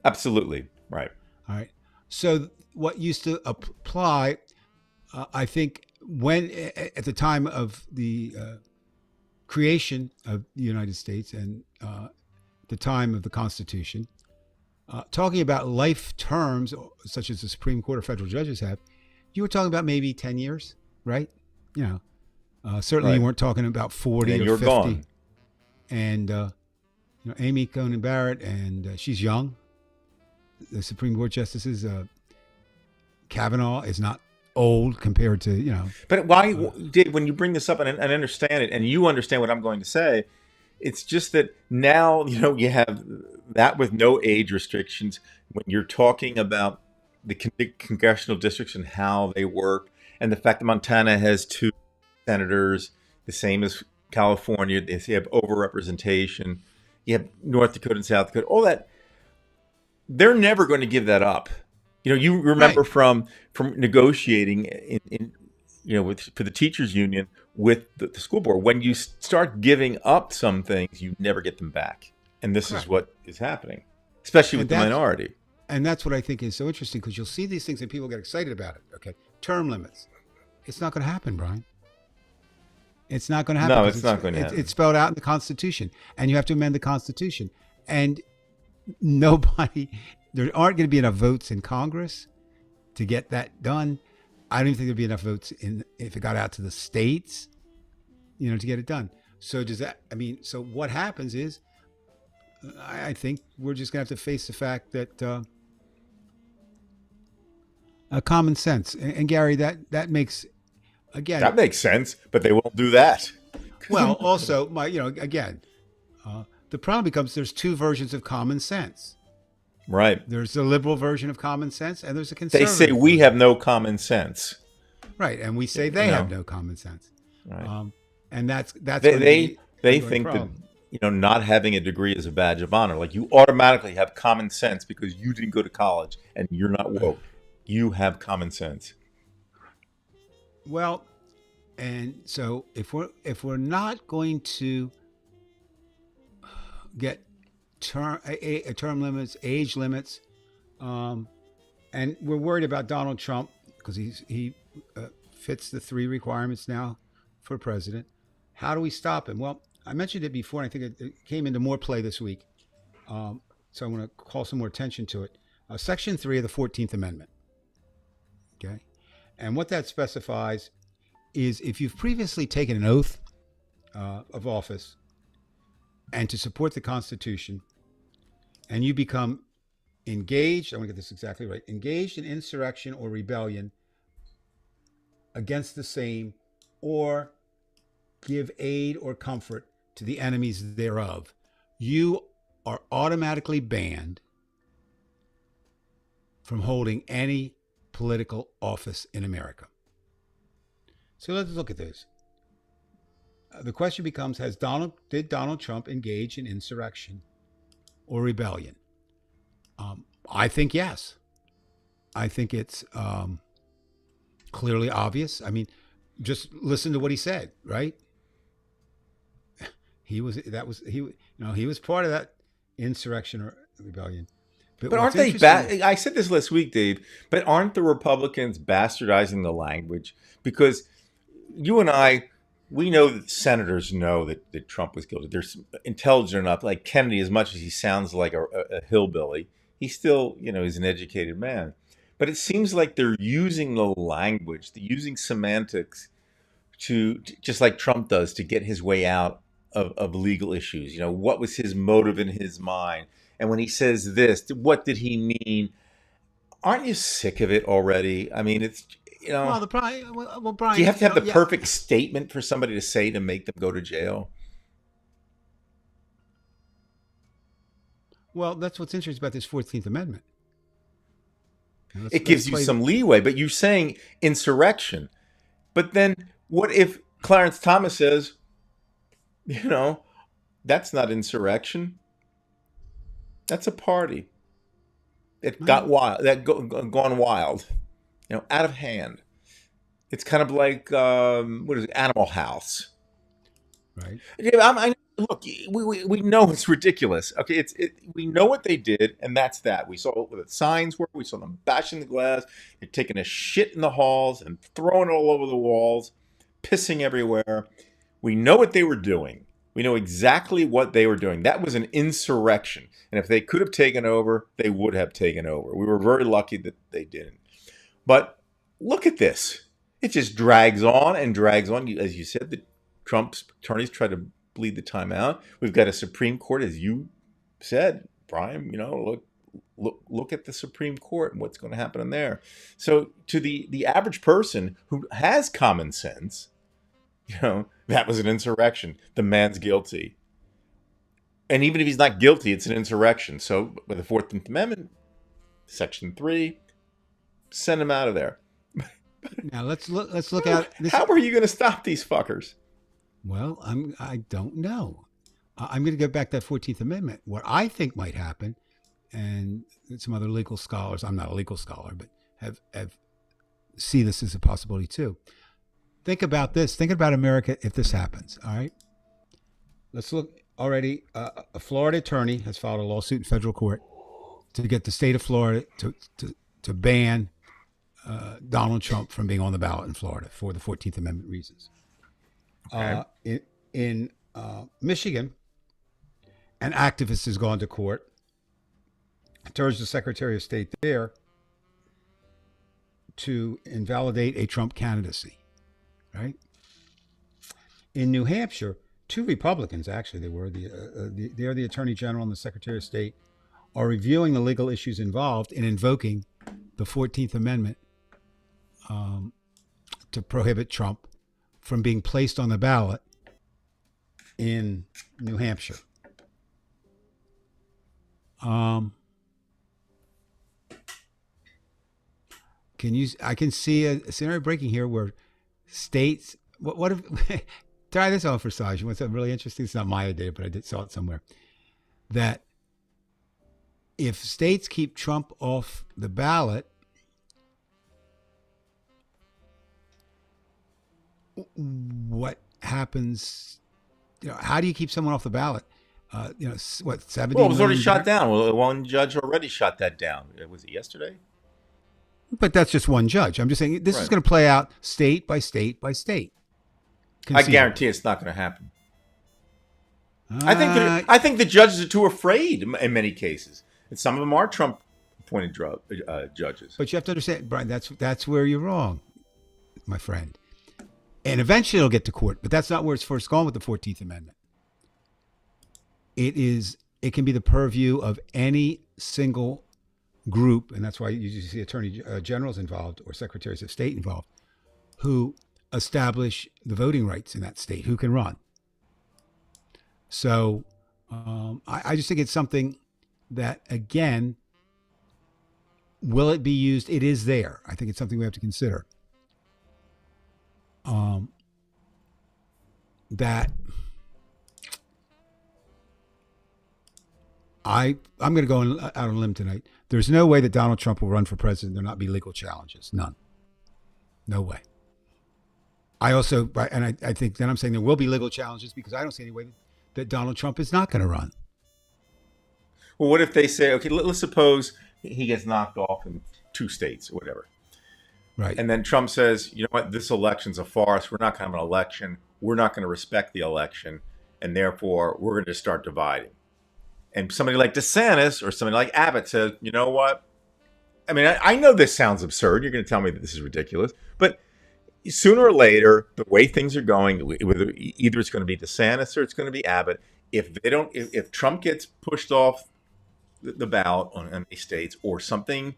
Absolutely. Right. All right. So what used to apply, I think, when at the time of the creation of the United States and the time of the Constitution, talking about life terms such as the Supreme Court or federal judges have, you were talking about maybe 10 years, right? Certainly Right. you weren't talking about 40 And or you're 50. gone. And Amy Coney Barrett, and she's young. The Supreme Court justices, Kavanaugh is not old compared to. But why, Dave, when you bring this up, and I understand it, and you understand what I'm going to say, it's just that now, you have that with no age restrictions. When you're talking about the congressional districts and how they work, and the fact that Montana has 2 senators, the same as California, they have overrepresentation. You have North Dakota and South Dakota, all that. They're never going to give that up. You remember Right. from negotiating for the teachers union with the school board. When you start giving up some things, you never get them back, and this is Correct. what is happening, especially with And the that's minority. and that's what I think is so interesting, because you'll see these things and people get excited about it. Okay, term limits. It's not going to happen, Brian. It's not going to happen No, because it's not going to happen. it's spelled out in the Constitution, and you have to amend the Constitution. And nobody, there aren't going to be enough votes in Congress to get that done. I don't even think there'd be enough votes if it got out to the states, to get it done. So so what happens is, I think we're just going to have to face the fact that common sense, and Gary, that makes, again, That makes sense, but they won't do that. well, also again, the problem becomes there's 2 versions of common sense. Right. There's the liberal version of common sense, and there's a They conservative say we version. have no common sense. Right, and we say You they have know. no common sense. Right. And that's They going to they be they ongoing think that problem. not having a degree is a badge of honor. Like, you automatically have common sense because you didn't go to college and you're not woke. You have common sense. Well, and so if we're not going to get term limits, age limits, and we're worried about Donald Trump because he fits the 3 requirements now for president. How do we stop him? Well, I mentioned it before, and I think it came into more play this week. So I'm going to call some more attention to it. Section 3 of the 14th Amendment. Okay. And what that specifies is if you've previously taken an oath of office and to support the Constitution, and you become engaged, I want to get this exactly right, engaged in insurrection or rebellion against the same, or give aid or comfort to the enemies thereof, you are automatically banned from holding any political office in America. So let's look at this. The question becomes, did Donald Trump engage in insurrection or rebellion? I think yes. I think it's clearly obvious. I mean, just listen to what he said, right? He was part of that insurrection or rebellion. But what's aren't they interesting- I said this last week, Dave, but aren't the Republicans bastardizing the language? Because you and I, we know that senators know that Trump was guilty. They're intelligent enough, like Kennedy, as much as he sounds like a hillbilly, he still, is an educated man. But it seems like they're using the language, they're using semantics to just like Trump does, to get his way out of legal issues. What was his motive in his mind? And when he says this, what did he mean? Aren't you sick of it already? I mean, it's, well, the Brian, well, Brian, do you have to have the yeah. perfect statement for somebody to say to make them go to jail? Well, that's what's interesting about this 14th Amendment. It gives you some leeway, but you're saying insurrection. But then what if Clarence Thomas says, that's not insurrection. That's a party. It got wild, gone wild, out of hand. It's kind of like, what is it, Animal House. Right. Yeah, I look, we know it's ridiculous. Okay, we know what they did, and that's that. We saw what the signs were. We saw them bashing the glass, they're taking a shit in the halls and throwing it all over the walls, pissing everywhere. We know what they were doing. We know exactly what they were doing. That was an insurrection, and if they could have taken over, they would have taken over. We were very lucky that they didn't. But look at this. It just drags on and drags on. As you said, the Trump's attorneys try to bleed the time out. We've got a Supreme Court, as you said, Brian. Look at the Supreme Court and what's going to happen in there. So to the average person who has common sense, that was an insurrection. The man's guilty, and even if he's not guilty, it's an insurrection. So with the 14th Amendment, Section 3, send him out of there. Now let's look at this. How are you going to stop these fuckers? Well, I don't know. I'm going to go back to that 14th Amendment. What I think might happen, and some other legal scholars, I'm not a legal scholar, but have see this as a possibility too. Think about this. Think about America if this happens. All right. Let's look already. A Florida attorney has filed a lawsuit in federal court to get the state of Florida to ban Donald Trump from being on the ballot in Florida for the 14th Amendment reasons. Okay. In Michigan, an activist has gone to court to urge the Secretary of State there to invalidate a Trump candidacy. Right? In New Hampshire, two Republicans, actually, they're the Attorney General and the Secretary of State, are reviewing the legal issues involved in invoking the 14th Amendment to prohibit Trump from being placed on the ballot in New Hampshire. I can see a scenario breaking here where states, what if, try this on for Saj. What's really interesting? It's not my idea, but I saw it somewhere. That if states keep Trump off the ballot, what happens? How do you keep someone off the ballot? 70? Well, it was already shot down. Well, one judge already shot that down. Was it yesterday? But that's just one judge. I'm just saying this is going to play out state by state by state. I guarantee it's not going to happen. I think the judges are too afraid in many cases, and some of them are Trump-appointed judges. But you have to understand, Brian. That's where you're wrong, my friend. And eventually it'll get to court, but that's not where it's first gone with the 14th Amendment. It can be the purview of any single group, and that's why you usually see attorney generals involved or secretaries of state involved, who establish the voting rights in that state, who can run. So I just think it's something that, again, will it be used? It is there. I think it's something we have to consider. That I'm going to go out on a limb tonight. There's no way that Donald Trump will run for president. There'll not be legal challenges. None. No way. I also, and I think then I'm saying there will be legal challenges because I don't see any way that Donald Trump is not going to run. Well, what if they say, okay, let's suppose he gets knocked off in 2 states or whatever. Right. And then Trump says, you know what, this election's a farce. We're not going to have an election. We're not going to respect the election. And therefore, we're going to start dividing. And somebody like DeSantis or somebody like Abbott says, you know what? I mean, I know this sounds absurd. You're going to tell me that this is ridiculous. But sooner or later, the way things are going, either it's going to be DeSantis or it's going to be Abbott. If Trump gets pushed off the ballot on these states or something,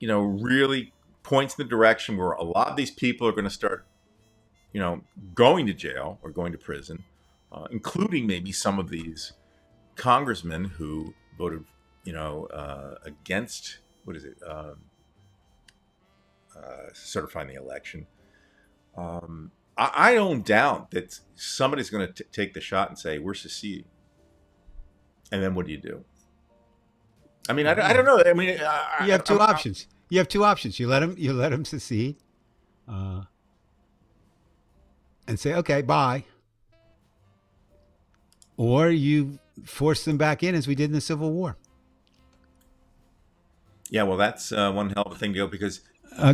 really points in the direction where a lot of these people are going to start, going to jail or going to prison, including maybe some of these congressmen who voted, against, certifying the election. I don't doubt that somebody's going to take the shot and say, we're seceding. And then what do you do? I mean, I don't know. I mean, you have two options. You have two options. You let him secede, and say, okay, bye. or you force them back in as we did in the Civil War. Yeah, well, that's one hell of a thing to go because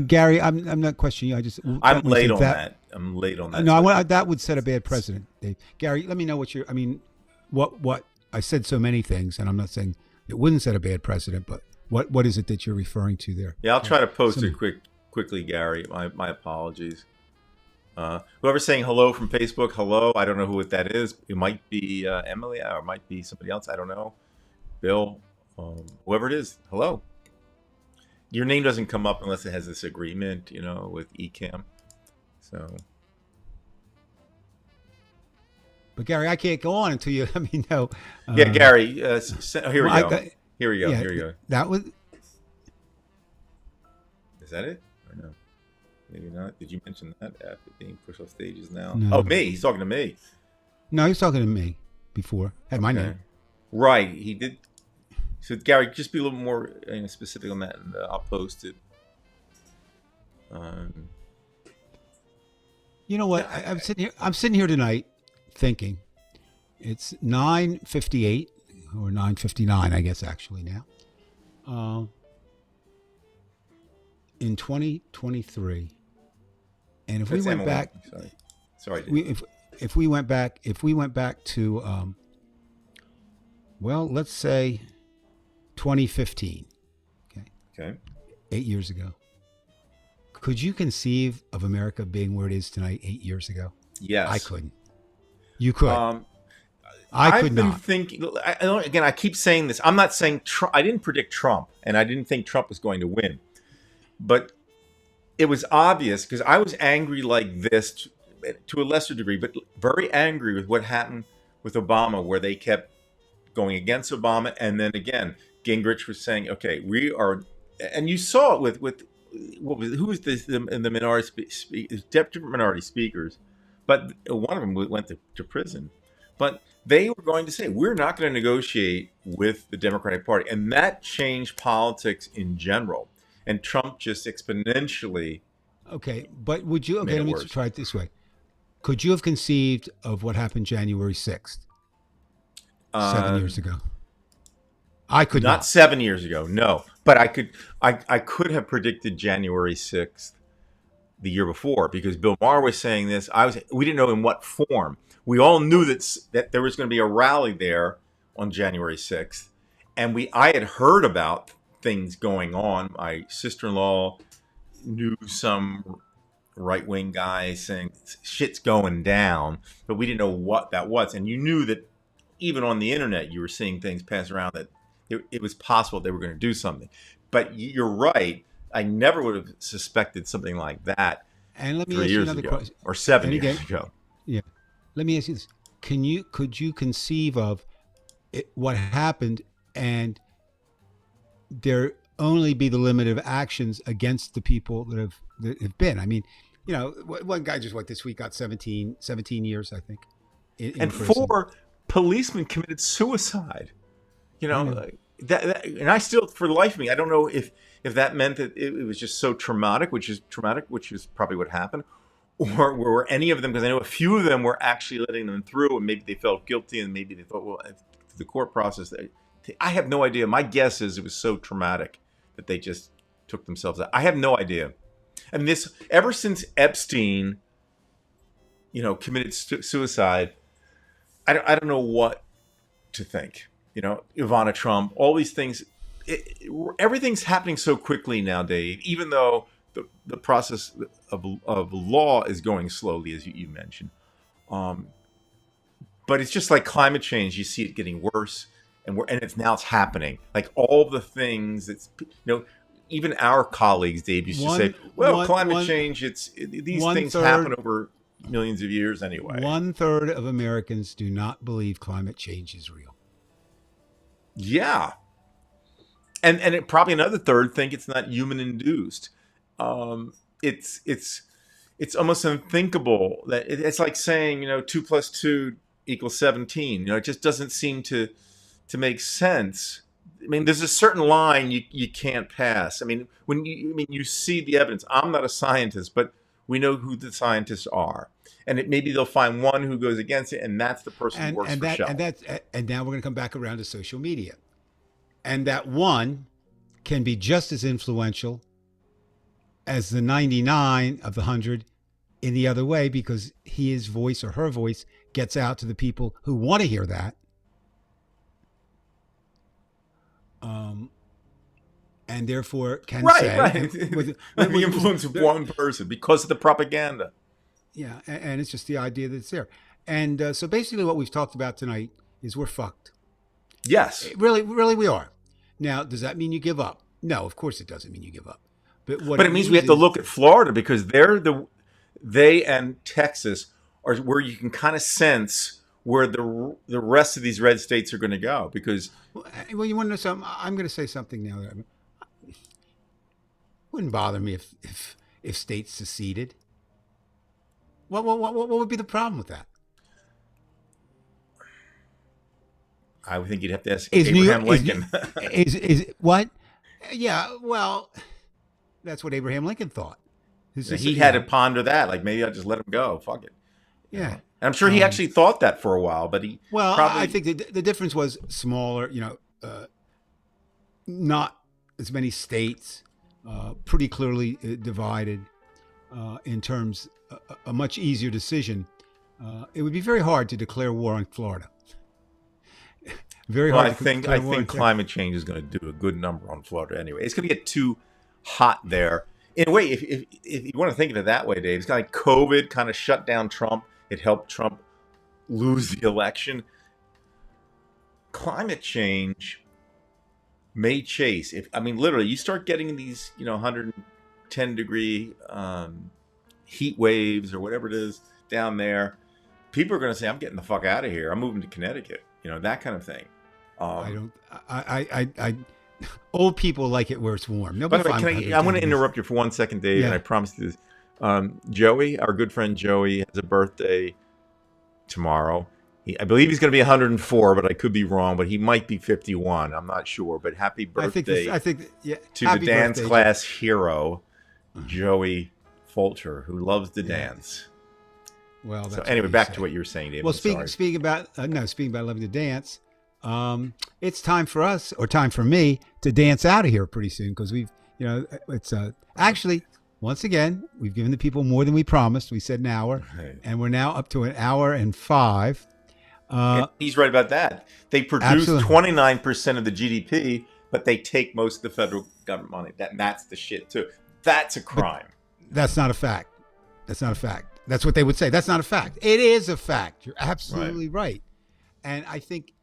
Gary, I'm not questioning you. I just I'm that when you late say on that. that. I'm late on that. No, I So want that would set a bad precedent. Dave. Gary, let me know what you're. I mean, what I said so many things, and I'm not saying it wouldn't set a bad precedent, but what is it that you're referring to there? yeah, I'll try to post it Some, quickly, Gary. My apologies. Whoever's saying hello from Facebook, hello. I don't know who that is. It might be Emily or it might be somebody else. I don't know. Bill, whoever it is, hello. Your name doesn't come up unless it has this agreement, with Ecamm. So, but Gary, I can't go on until you let me know. yeah, Gary, here we well, go. Here we go. Yeah, Here we go. that was. Is that it? Or no? Maybe not. Did you mention that after being pushed off stages now? No. Oh, me. He's talking to me. No, he was talking to me before. Had my name. Right. He did. So, Gary, just be a little more specific on that, and I'll post it. You know what? I'm sitting here tonight thinking it's 9:58 or 9:59, I guess actually now. In 2023, and if we went back, sorry, if we went back to, well, let's say 2015. Okay. 8 years ago. Could you conceive of America being where it is tonight 8 years ago? Yes. I couldn't. You could. I could not. I've been thinking, again, I keep saying this. I'm not saying Trump. I didn't predict Trump, and I didn't think Trump was going to win. But it was obvious because I was angry like this to a lesser degree, but very angry with what happened with Obama, where they kept going against Obama. And then again, Gingrich was saying, okay, we are, and you saw it with who was the minority different minority speakers, but one of them went to prison. But they were going to say, we're not going to negotiate with the Democratic Party. And that changed politics in general. And Trump just exponentially. Okay, but would you? Okay, let me try it this way. Could you have conceived of what happened January 6th, 7 years ago? I could not. 7 years ago, no. But I could. I could have predicted January 6th the year before because Bill Maher was saying this. We didn't know in what form. We all knew that there was going to be a rally there on January 6th, and I had heard about things going on. My sister-in-law knew some right-wing guy saying shit's going down, but we didn't know what that was. And you knew that even on the internet, you were seeing things pass around that it was possible they were going to do something. But you're right. I never would have suspected something like that and let me 3 ask years you another ago question. Or 7 years ago. Yeah. Let me ask you this. Could you conceive of what happened and there only be the limit of actions against the people that have been? I mean, one guy just this week got 17 years, I think. And prison. 4 policemen committed suicide. And I still, for the life of me, I don't know if that meant that it was just so traumatic, which is probably what happened, or were any of them, because I know a few of them were actually letting them through, and maybe they felt guilty, and maybe they thought, well, the court process. I have no idea. My guess is it was so traumatic that they just took themselves out. I have no idea. And this, ever since Epstein, committed suicide, I don't know what to think. Ivana Trump, all these things, everything's happening so quickly now, Dave, even though the process of law is going slowly, as you mentioned. But it's just like climate change. You see it getting worse, and it's happening. Like all the things that's, even our colleagues, Dave, used to say, well, climate change, these things happen over millions of years anyway. 1/3 of Americans do not believe climate change is real. Yeah. And probably another third think it's not human induced. It's almost unthinkable that it's like saying 2 + 2 = 17. It just doesn't seem to make sense. I mean, there's a certain line you can't pass. I mean, when you see the evidence. I'm not a scientist, but We know who the scientists are, and maybe they'll find one who goes against it, and that's the person who works for Shell. And now we're going to come back around to social media, and that one can be just as influential as the 99 of the 100 in the other way, because his voice or her voice gets out to the people who want to hear that. And therefore can say with the influence of one person because of the propaganda. Yeah, and it's just the idea that it's there. And so basically what we've talked about tonight is we're fucked. Yes. Really we are. Now, does that mean you give up? No, of course it doesn't mean you give up. But it means we have to look at Florida, because they and Texas are where you can kind of sense where the rest of these red states are going to go. Because well, you want to know something? I'm going to say something now that wouldn't bother me if states seceded. What would be the problem with that? I would think you'd have to ask Abraham Lincoln. Is what? Yeah, well, that's what Abraham Lincoln thought. He had to ponder that. Like, maybe I'll just let him go. Fuck it. Yeah. And I'm sure he actually thought that for a while, but he probably... I think the difference was smaller, not as many states, pretty clearly divided in terms a much easier decision. It would be very hard to declare war on Florida. Very hard. I think climate change is going to do a good number on Florida anyway. It's going to get too hot there. In a way, if you want to think of it that way, Dave, it's kind of like COVID kind of shut down Trump. It helped Trump lose the election. Climate change may chase. Literally, you start getting these, 110 degree heat waves or whatever it is down there. People are going to say, "I'm getting the fuck out of here. I'm moving to Connecticut." That kind of thing. Old people like it where it's warm. By the way, I want to interrupt you for 1 second, Dave, and I promise you this. Joey, our good friend Joey, has a birthday tomorrow. I believe he's going to be 104, but I could be wrong. But he might be 51. I'm not sure. But happy birthday to the dance class hero, Joey Fulcher, who loves to dance. Well, that's so anyway, back to what you were saying, Dave. Well, speaking about loving to dance, it's time for us, or time for me, to dance out of here pretty soon, because it's actually, once again, we've given the people more than we promised. We said an hour, and we're now up to an hour and 5. He's right about that. They produce 29% of the GDP, but they take most of the federal government money. That's the shit too. That's a crime. But that's not a fact. That's not a fact. That's what they would say. That's not a fact. It is a fact. You're absolutely right. And I think,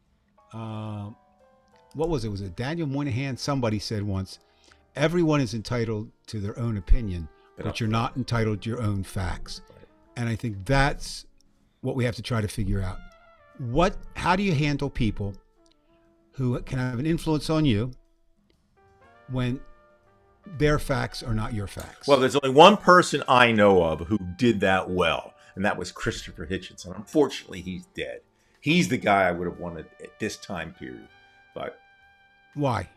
what was it? Was it Daniel Moynihan? Somebody said once, everyone is entitled to their own opinion, but you're not entitled to your own facts. And I think that's what we have to try to figure out. How do you handle people who can have an influence on you when their facts are not your facts? Well, there's only one person I know of who did that well, and that was Christopher Hitchens. Unfortunately, he's dead. He's the guy I would have wanted at this time period. But why?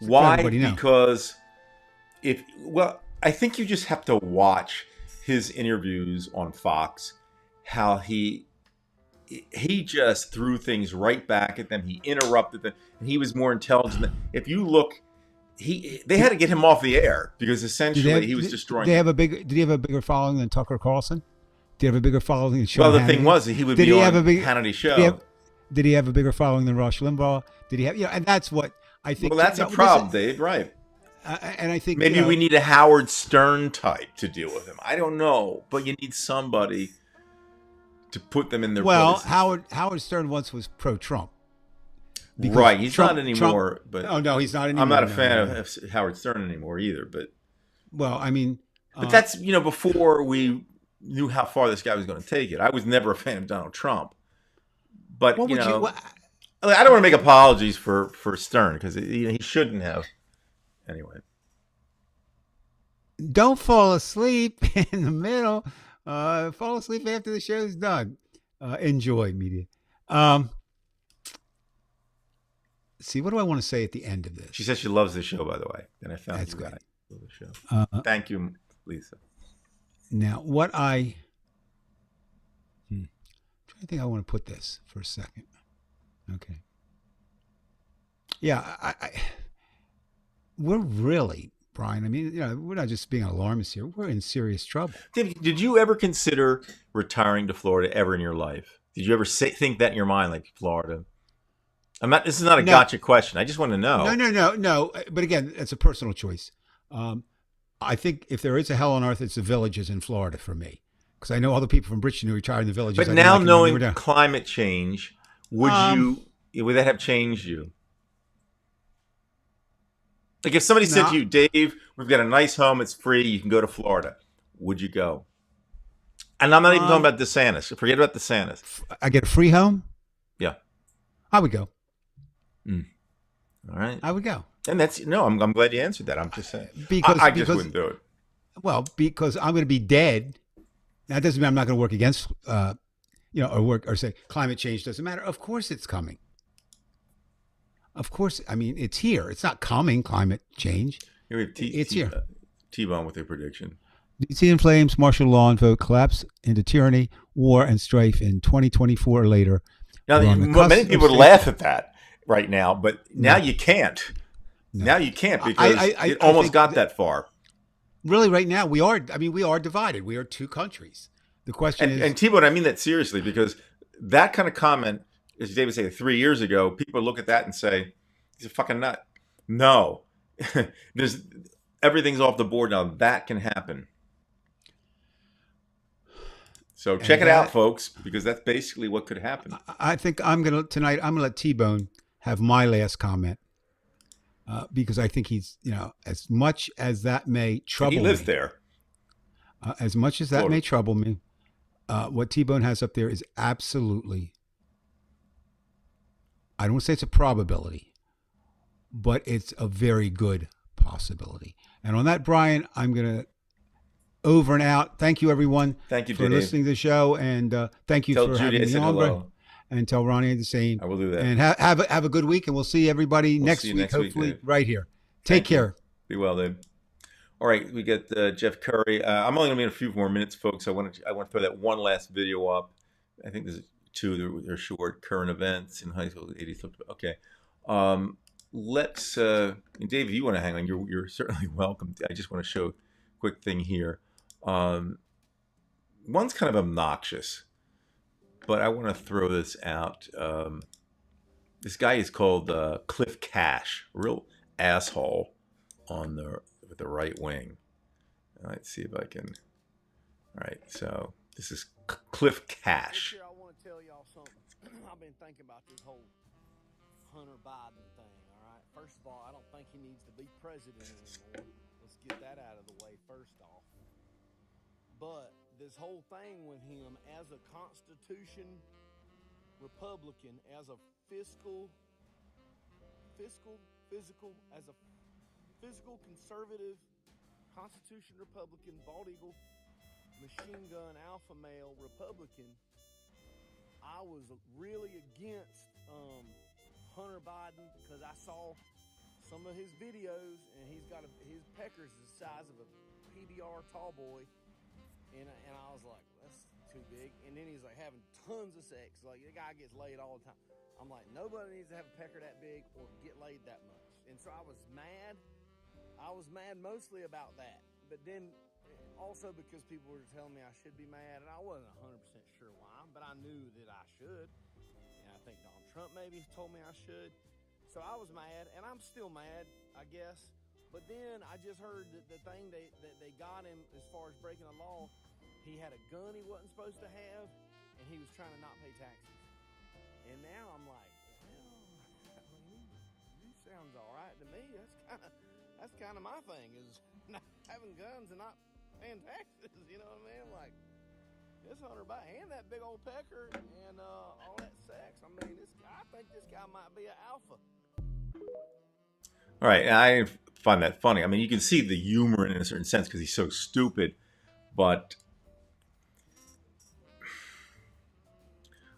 Why? Because I think you just have to watch his interviews on Fox, how he just threw things right back at them. He interrupted them, and he was more intelligent. If you look, they had to get him off the air because essentially he was destroying. Did he have a bigger following than Tucker Carlson? Did he have a bigger following than Sean Hannity? The thing was, he would be on Hannity's show. Did he have a bigger following than Rush Limbaugh? Did he have? And that's what I think. Well, that's a problem, Dave. Right. And I think maybe we need a Howard Stern type to deal with him. I don't know, but you need somebody to put them in their places. Howard Stern once was pro-Trump. Right, he's not anymore. But oh no, he's not anymore. I'm not a fan of Howard Stern anymore either. But but that's before we knew how far this guy was going to take it. I was never a fan of Donald Trump. But I don't want to make apologies for Stern because he shouldn't have. Anyway, don't fall asleep in the middle. Fall asleep after the show's done. Enjoy media. See, what do I want to say at the end of this? She says she loves the show, by the way. And I found that's good. The show. Thank you, Lisa. Now, what I I'm trying to think, I want to put this for a second. Okay. Yeah, we're really, Brian. I mean, we're not just being alarmists here. We're in serious trouble. Did you ever consider retiring to Florida ever in your life? Did you ever think that in your mind, like Florida? I'm not. This is not a No, gotcha question. I just want to no, know. no, no, no. But again, it's a personal choice. I think if there is a hell on earth, it's the villages in Florida for me, because I know all the people from Bridgeton who retired in the villages. But I didn't now like them when they were knowing down. climate change, would that have changed you? Like if somebody said No, to you, Dave, we've got a nice home, it's free, you can go to Florida, would you go? And I'm not even talking um, about DeSantis. Forget about DeSantis. I get a free home. Yeah. I would go. Mm. All right. I would go. And that's no. I'm glad you answered that. I'm just saying. Because I just wouldn't do it. Well, because I'm going to be dead. That doesn't mean I'm not going to work against, or say climate change doesn't matter. Of course, it's coming. Of course, I mean it's here. It's not coming. Climate change. Here we have It's here. T-Bone with a prediction. DC in flames, martial law invoked, collapse into tyranny, war, and strife in 2024 or later. Now, many people would laugh at that right now, but now you can't. No. Now you can't because it almost got that far. Really, right now we are. I mean, we are divided. We are two countries. The question is, and T-Bone, I mean that seriously, because that kind of comment, as David said 3 years ago, people look at that and say, "He's a fucking nut." No, everything's off the board now. That can happen. So check it out, folks, because that's basically what could happen. I think I'm gonna let T-Bone have my last comment. Because I think he's, as much as that may trouble me. He lives there. As much as that may trouble me, what T-Bone has up there is absolutely, I don't want to say it's a probability, but it's a very good possibility. And on that, Brian, I'm going to over and out. Thank you, everyone. Thank you for listening to the show. And thank you for having me on. And tell Ronnie the same. I will do that. And have a good week, and we'll see everybody next week, hopefully, right here. Take care. Be well, Dave. All right, we got Jeff Curry. I'm only going to be in a few more minutes, folks. I want to throw that one last video up. I think there's two. They're short. Current events in high school. 80s. Okay. Let's. Dave, if you want to hang on, you're certainly welcome. I just want to show a quick thing here. One's kind of obnoxious, but I want to throw this out. This guy is called Cliff Cash, real asshole on with the right wing. Let's see if I can. All right, so this is Cliff Cash. I want to tell y'all something. I've been thinking about this whole Hunter Biden thing. All right, first of all, I don't think he needs to be president anymore. Let's get that out of the way first off. But this whole thing with him as a Constitution Republican, as a physical conservative Constitution Republican, bald eagle, machine gun alpha male Republican, I was really against Hunter Biden because I saw some of his videos and his pecker's the size of a PBR tall boy. And I was like, that's too big. And then he's like having tons of sex. Like, the guy gets laid all the time. I'm like, nobody needs to have a pecker that big or get laid that much. And so I was mad. I was mad mostly about that. But then also because people were telling me I should be mad. And I wasn't 100% sure why. But I knew that I should. And I think Donald Trump maybe told me I should. So I was mad. And I'm still mad, I guess. But then I just heard that the thing that they got him as far as breaking the law, he had a gun he wasn't supposed to have, and he was trying to not pay taxes. And now I'm like, well, I mean, he sounds all right to me. That's kind of my thing is not having guns and not paying taxes. You know what I mean? Like this Hunter Biden and that big old pecker and all that sex. I mean, I think this guy might be an alpha. All right, and I find that funny. I mean, you can see the humor in a certain sense because he's so stupid. But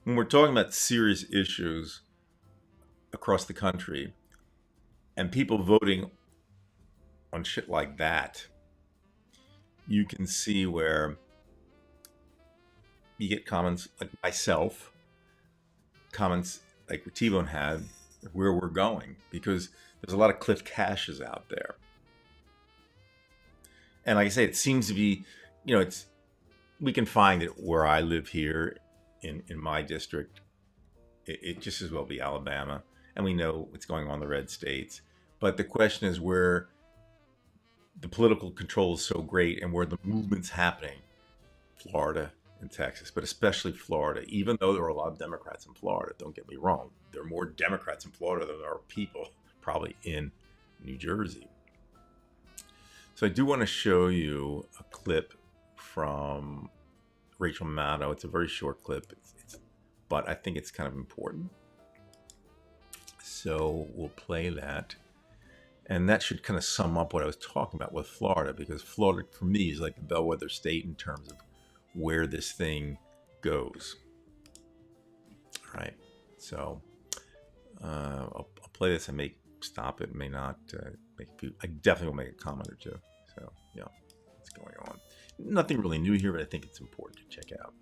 when we're talking about serious issues across the country and people voting on shit like that, you can see where you get comments like myself, comments like what T-Bone had, where we're going, because there's a lot of cliff caches out there. And like I say, it seems to be, we can find it where I live here in my district. It just as well be Alabama. And we know what's going on in the red states. But the question is where the political control is so great and where the movement's happening. Florida and Texas, but especially Florida, even though there are a lot of Democrats in Florida, don't get me wrong. There are more Democrats in Florida than there are people probably in New Jersey. So I do want to show you a clip from Rachel Maddow. It's a very short clip, but I think it's kind of important. So we'll play that. And that should kind of sum up what I was talking about with Florida, because Florida, for me, is like the bellwether state in terms of where this thing goes. All right. So I'll play this. I may stop it, may not. I definitely will make a comment or two. So, yeah, what's going on? Nothing really new here, but I think it's important to check out.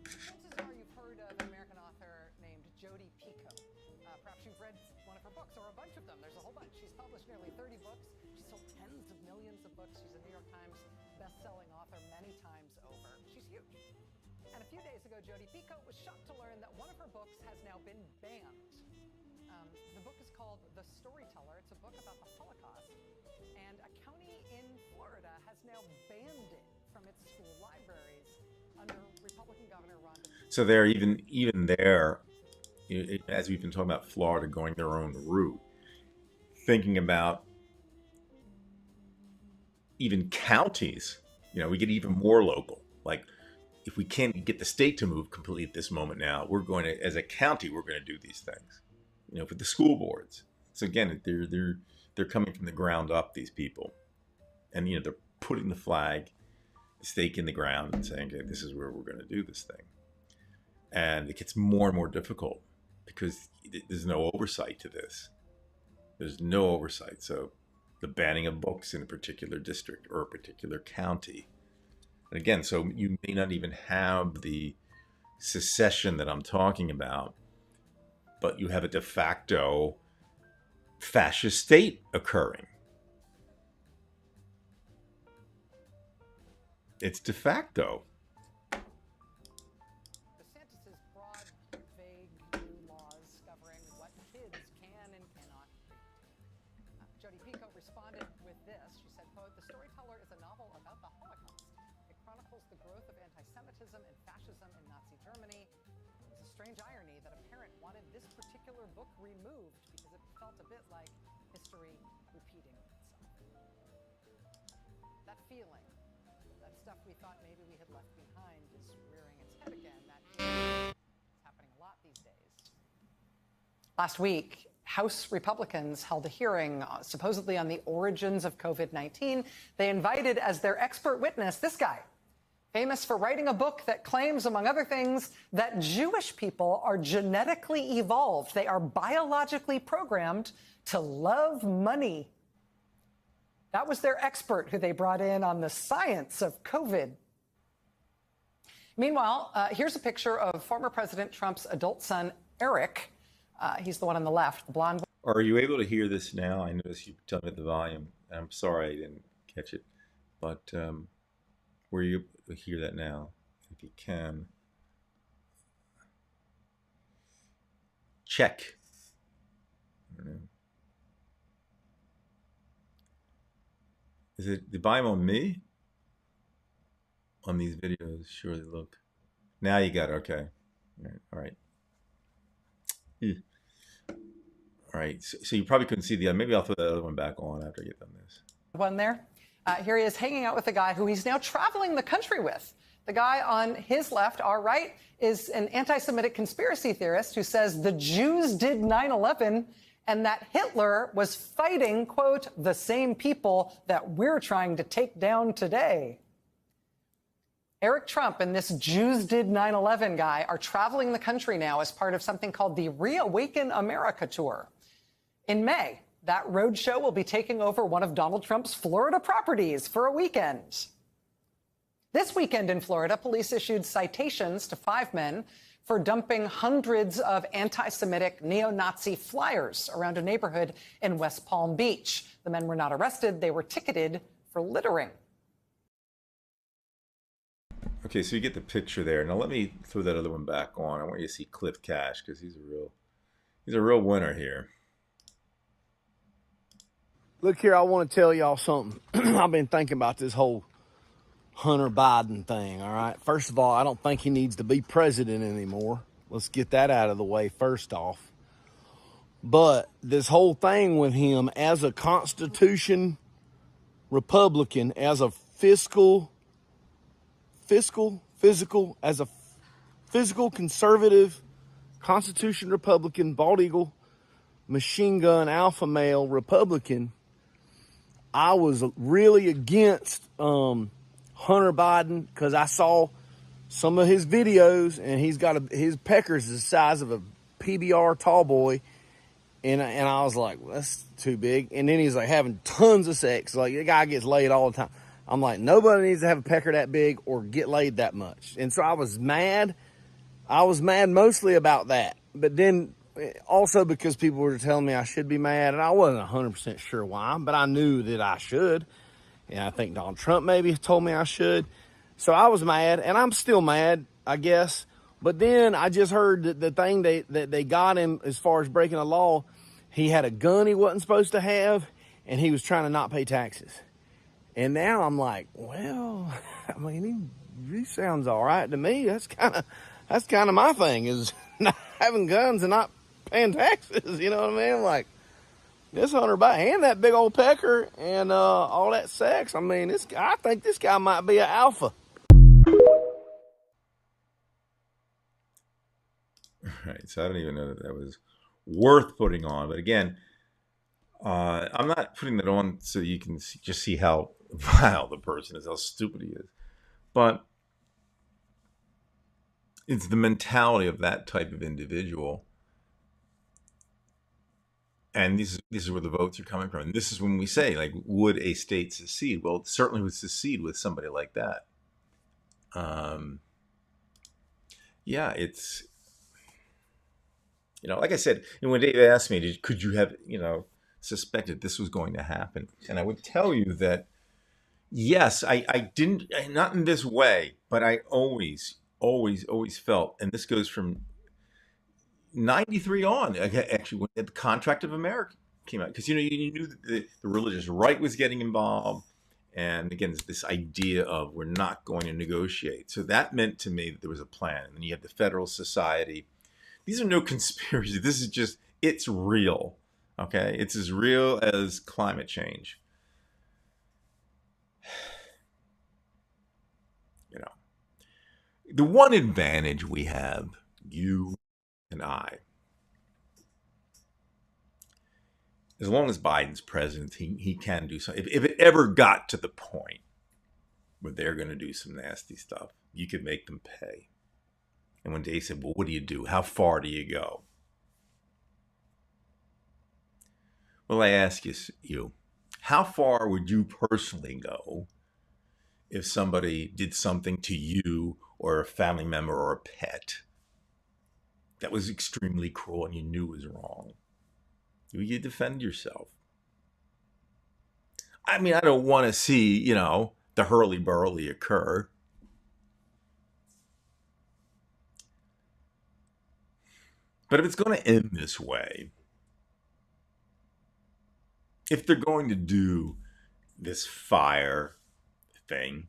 Chances are you've heard of an American author named Jodi Picoult. Perhaps you've read one of her books, or a bunch of them. There's a whole bunch. She's published nearly 30 books. She's sold tens of millions of books. She's a New York Times best-selling author many times over. She's huge. And a few days ago, Jodi Picoult was shocked to learn that one of her books has now been banned. The book is called The Storyteller. It's a book about the Holocaust. And a county in Florida has now banned it from its school libraries under Republican Governor Ron DeSantis. So there, even there, as we've been talking about Florida going their own route, thinking about even counties, we get even more local. Like, if we can't get the state to move completely at this moment now, we're going to, as a county, we're going to do these things. For the school boards. So again, they're coming from the ground up, these people, and they're putting the flag, the stake in the ground, and saying, okay, this is where we're going to do this thing. And it gets more and more difficult because there's no oversight to this. There's no oversight. So the banning of books in a particular district or a particular county. And again, so you may not even have the secession that I'm talking about, but you have a de facto fascist state occurring. It's de facto. DeSantis' broad, vague new laws governing what kids can and cannot read. Jodi Picoult responded with this. She said, quote, "The Storyteller is a novel about the Holocaust. It chronicles the growth of anti-Semitism and fascism in Nazi Germany. It's a strange irony that a parent wanted this particular book removed because it felt a bit like history repeating itself." That feeling, that stuff we thought maybe we had left behind, is rearing its head again. That is happening a lot these days. Last week, House Republicans held a hearing supposedly on the origins of COVID-19. They invited as their expert witness this guy, famous for writing a book that claims, among other things, that Jewish people are genetically evolved. They are biologically programmed to love money. That was their expert who they brought in on the science of COVID. Meanwhile, here's a picture of former President Trump's adult son, Eric. He's the one on the left, the blonde. Are you able to hear this now? I noticed you tell me the volume. I'm sorry I didn't catch it, but were you able to hear that now? If you can, check. I don't know. Is it the volume on me? On these videos, surely look. Now you got it. Okay. All right. All right. So you probably couldn't see the other. Maybe I'll throw the other one back on after I get done this. One there. Here he is hanging out with a guy who he's now traveling the country with. The guy on his left, our right, is an anti-Semitic conspiracy theorist who says the Jews did 9/11 and that Hitler was fighting, quote, the same people that we're trying to take down today. Eric Trump and this Jews did 9/11 guy are traveling the country now as part of something called the Reawaken America Tour. In May, that roadshow will be taking over one of Donald Trump's Florida properties for a weekend. This weekend in Florida, police issued citations to 5 men for dumping hundreds of anti-Semitic neo-Nazi flyers around a neighborhood in West Palm Beach. The men were not arrested. They were ticketed for littering. Okay, so you get the picture there. Now let me throw that other one back on. I want you to see Cliff Cash because he's a real winner here. Look here, I want to tell y'all something. I've been thinking about this whole Hunter Biden thing, all right? First of all, I don't think he needs to be president anymore. Let's get that out of the way first off. But this whole thing with him as a Constitution Republican, as a physical conservative Constitution Republican, bald eagle, machine gun, alpha male Republican, I was really against Hunter Biden because I saw some of his videos and he's got his peckers the size of a PBR tall boy. And I was like, well, that's too big. And then he's like having tons of sex. Like, the guy gets laid all the time. I'm like, nobody needs to have a pecker that big or get laid that much. And so I was mad. I was mad mostly about that. But then also because people were telling me I should be mad. And I wasn't 100% sure why, but I knew that I should. And I think Donald Trump maybe told me I should. So I was mad, and I'm still mad, I guess. But then I just heard that the thing that they got him as far as breaking a law, he had a gun he wasn't supposed to have, and he was trying to not pay taxes. And now I'm like, well, I mean, he sounds all right to me. That's kind of my thing, is not having guns and not paying taxes. You know what I mean? Like, this Hunter Biden and that big old pecker and all that sex. I mean, I think this guy might be an alpha. Right, so I don't even know that was worth putting on. But again, I'm not putting that on so you can just see how vile the person is, how stupid he is. But it's the mentality of that type of individual. And this is where the votes are coming from. And this is when we say, like, would a state secede? Well, it certainly would secede with somebody like that. Yeah, it's... like I said, when Dave asked me, could you have, suspected this was going to happen? And I would tell you that, yes, I didn't, not in this way, but I always felt, and this goes from 93 on, actually, when the Contract of America came out, because, you knew that the religious right was getting involved. And again, this idea of we're not going to negotiate. So that meant to me that there was a plan. And then you have the Federal Society. These are no conspiracy. This is just, it's real. Okay? It's as real as climate change. The one advantage we have, you and I, as long as Biden's president, he can do something. If it ever got to the point where they're going to do some nasty stuff, you could make them pay. And when Dave said, well, what do you do? How far do you go? Well, I ask you, how far would you personally go if somebody did something to you or a family member or a pet that was extremely cruel and you knew was wrong? Will you defend yourself? I mean, I don't want to see, the hurly-burly occur. But if it's going to end this way, if they're going to do this fire thing,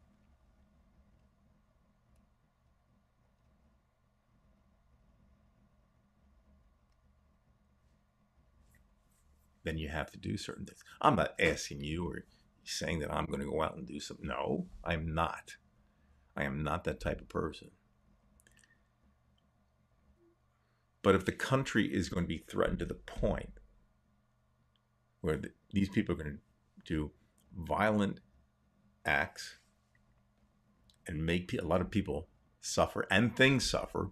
then you have to do certain things. I'm not asking you or saying that I'm going to go out and do something. No, I'm not. I am not that type of person. But if the country is going to be threatened to the point where these people are going to do violent acts and make a lot of people suffer and things suffer,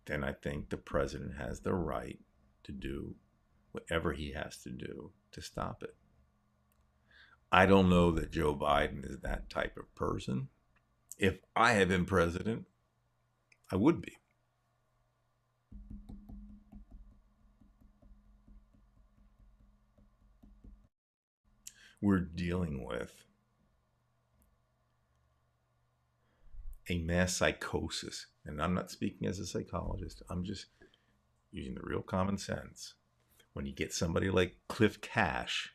then I think the president has the right to do whatever he has to do to stop it. I don't know that Joe Biden is that type of person. If I had been president, I would be. We're dealing with a mass psychosis. And I'm not speaking as a psychologist. I'm just using the real common sense. When you get somebody like Cliff Cash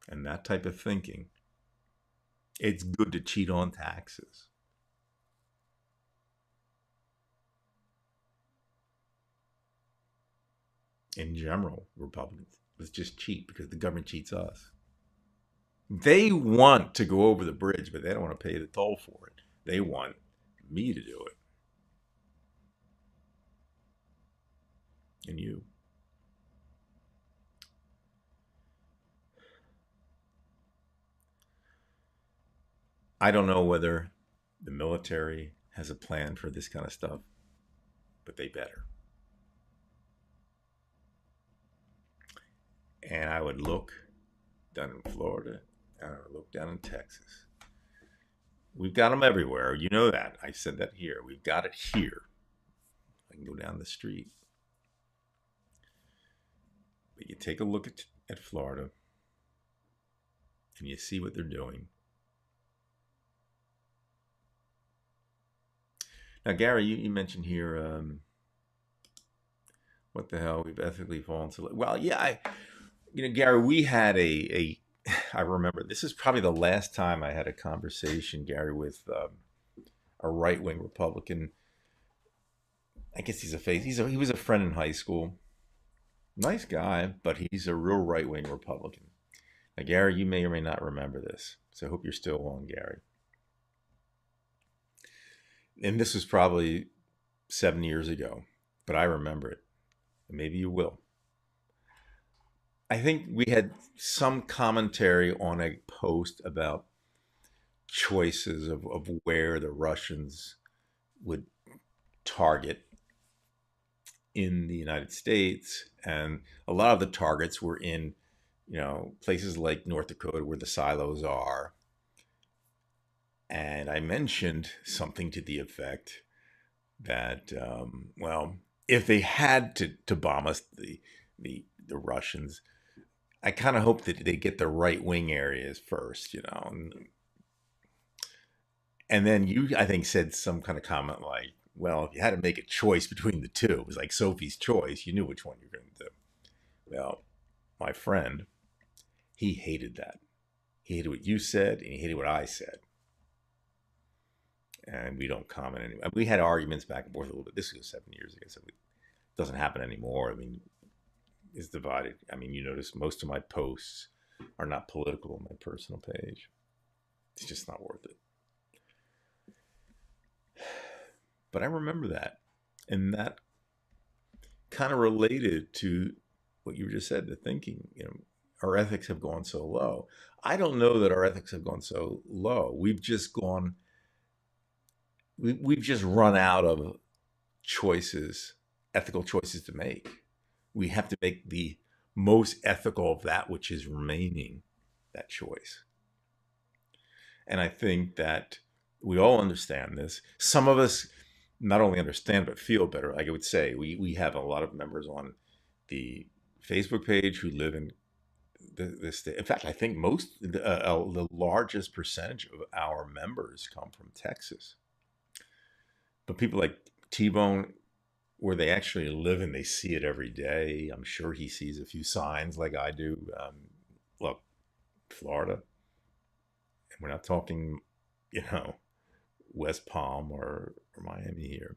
and that type of thinking, it's good to cheat on taxes. In general, Republicans, let's just cheat because the government cheats us. They want to go over the bridge, but they don't want to pay the toll for it. They want me to do it. And you. I don't know whether the military has a plan for this kind of stuff, but they better. And I would look down in Florida, and I would look down in Texas. We've got them everywhere. You know that. I said that here. We've got it here. I can go down the street. But you take a look at Florida, and you see what they're doing. Now, Gary, you mentioned here, what the hell, we've ethically fallen so low. Well, yeah, Gary, we had I remember, this is probably the last time I had a conversation, Gary, with a right-wing Republican. I guess he was a friend in high school. Nice guy, but he's a real right-wing Republican. Now, Gary, you may or may not remember this, so I hope you're still on, Gary. And this was probably 7 years ago, but I remember it. And maybe you will. I think we had some commentary on a post about choices of where the Russians would target in the United States. And a lot of the targets were in, places like North Dakota where the silos are. And I mentioned something to the effect that, if they had to bomb us, the Russians, I kind of hope that they get the right wing areas first, And then you, I think, said some kind of comment like, well, if you had to make a choice between the two, it was like Sophie's Choice. You knew which one you were going to do. Well, my friend, he hated that. He hated what you said, and he hated what I said. And we don't comment anymore. We had arguments back and forth a little bit. This was 7 years ago, so it doesn't happen anymore. I mean, it's divided. I mean, you notice most of my posts are not political on my personal page. It's just not worth it. But I remember that. And that kind of related to what you just said, the thinking, our ethics have gone so low. I don't know that our ethics have gone so low. We've just run out of choices, ethical choices to make. We have to make the most ethical of that which is remaining, that choice. And I think that we all understand this. Some of us not only understand, but feel better. Like I would say, we have a lot of members on the Facebook page who live in this state. In fact, I think the largest percentage of our members come from Texas. But people like T-Bone, where they actually live and they see it every day, I'm sure he sees a few signs like I do. Look, Florida, and we're not talking, West Palm or Miami here.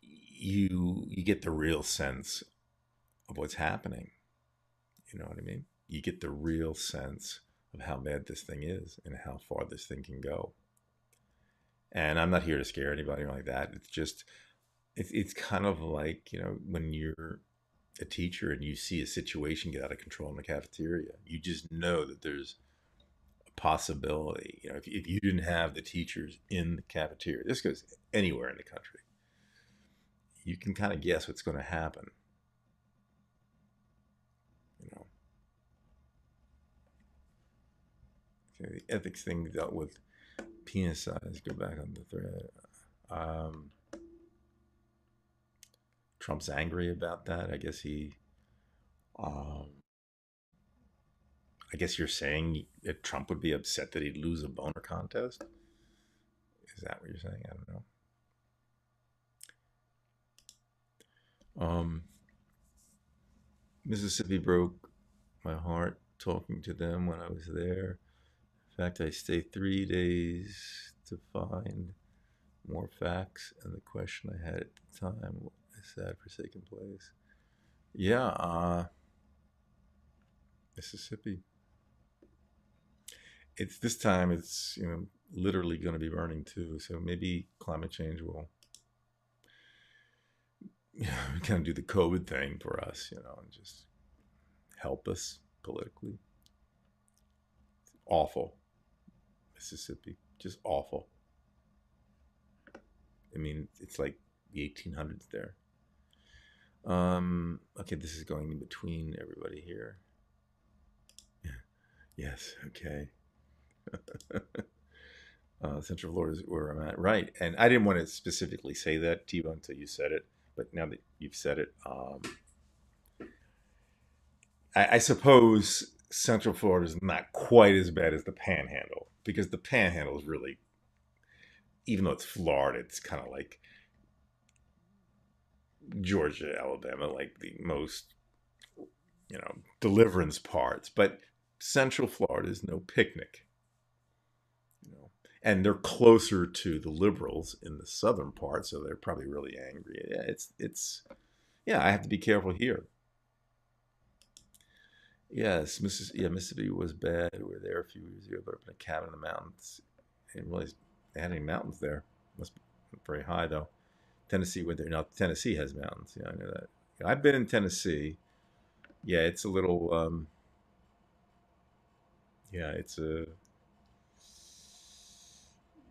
You get the real sense of what's happening. You know what I mean? You get the real sense of how bad this thing is and how far this thing can go. And I'm not here to scare anybody like that. It's just, it's kind of like, when you're a teacher and you see a situation get out of control in the cafeteria, you just know that there's a possibility. If you didn't have the teachers in the cafeteria, this goes anywhere in the country, you can kind of guess what's going to happen. Okay, the ethics thing dealt with penis size. Go back on the thread. Trump's angry about that. Um, I guess you're saying that Trump would be upset that he'd lose a boner contest. Is that what you're saying? I don't know. Mississippi broke my heart talking to them when I was there. In fact, I stayed 3 days to find more facts, and the question I had at the time, a sad forsaken place. Yeah, Mississippi. It's this time. It's literally going to be burning too. So maybe climate change will kind of do the COVID thing for us, and just help us politically. It's awful, Mississippi, just awful. I mean, it's like the 1800s there. Okay, this is going in between everybody here. Yes, okay. Central Florida is where I'm at, right? And I didn't want to specifically say that, Tiva, until you said it. But now that you've said it, I suppose Central Florida is not quite as bad as the Panhandle, because the Panhandle is really, even though it's Florida, it's kind of like Georgia, Alabama, like the most, deliverance parts. But Central Florida is no picnic, and they're closer to the liberals in the southern part, so they're probably really angry. Yeah, I have to be careful here. Yes, Mississippi was bad. We were there a few years ago, but up in a cabin in the mountains. I didn't realize they had any mountains there. Must be very high though. Tennessee went there. Now Tennessee has mountains. Yeah, I know that. I've been in Tennessee. Yeah, it's a little. Yeah, it's a.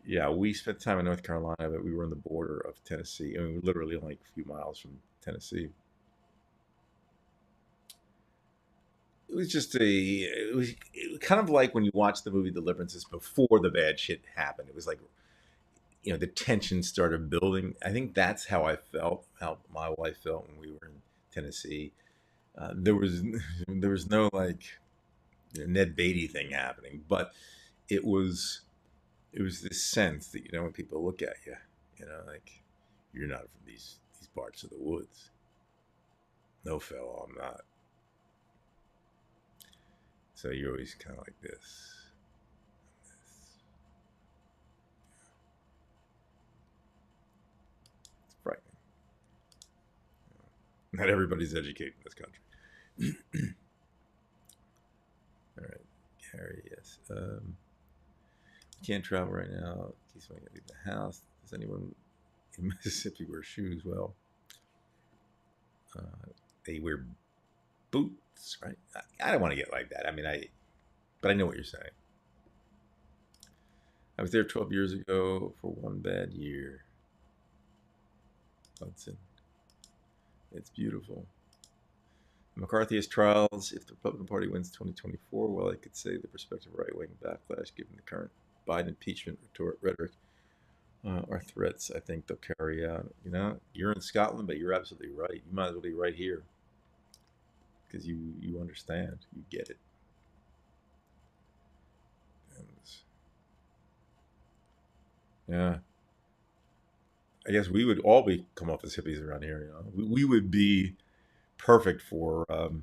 Yeah, we spent time in North Carolina, but we were on the border of Tennessee. I mean, we're literally only a few miles from Tennessee. It was kind of like when you watch the movie Deliverances before the bad shit happened. It was like, the tension started building. I think that's how I felt, how my wife felt when we were in Tennessee. There was there was no like Ned Beatty thing happening, but it was this sense that when people look at you, like you're not from these parts of the woods. No, fellow, I'm not. So you're always kind of like this. It's frightening. Not everybody's educated in this country. All right, Gary, yes. Can't travel right now. In case I gotta leave the house. Does anyone in Mississippi wear shoes? Well, they wear boots, right? I don't want to get like that. I mean, but I know what you're saying. I was there 12 years ago for one bad year. Hudson. It's beautiful. McCarthy has trials. If the Republican Party wins 2024, well, I could say the prospective right-wing backlash given the current Biden impeachment rhetoric are threats I think they'll carry out. You're in Scotland, but you're absolutely right. You might as well be right here because you understand. You get it. Yeah. I guess we would all come off as hippies around here. We would be perfect for what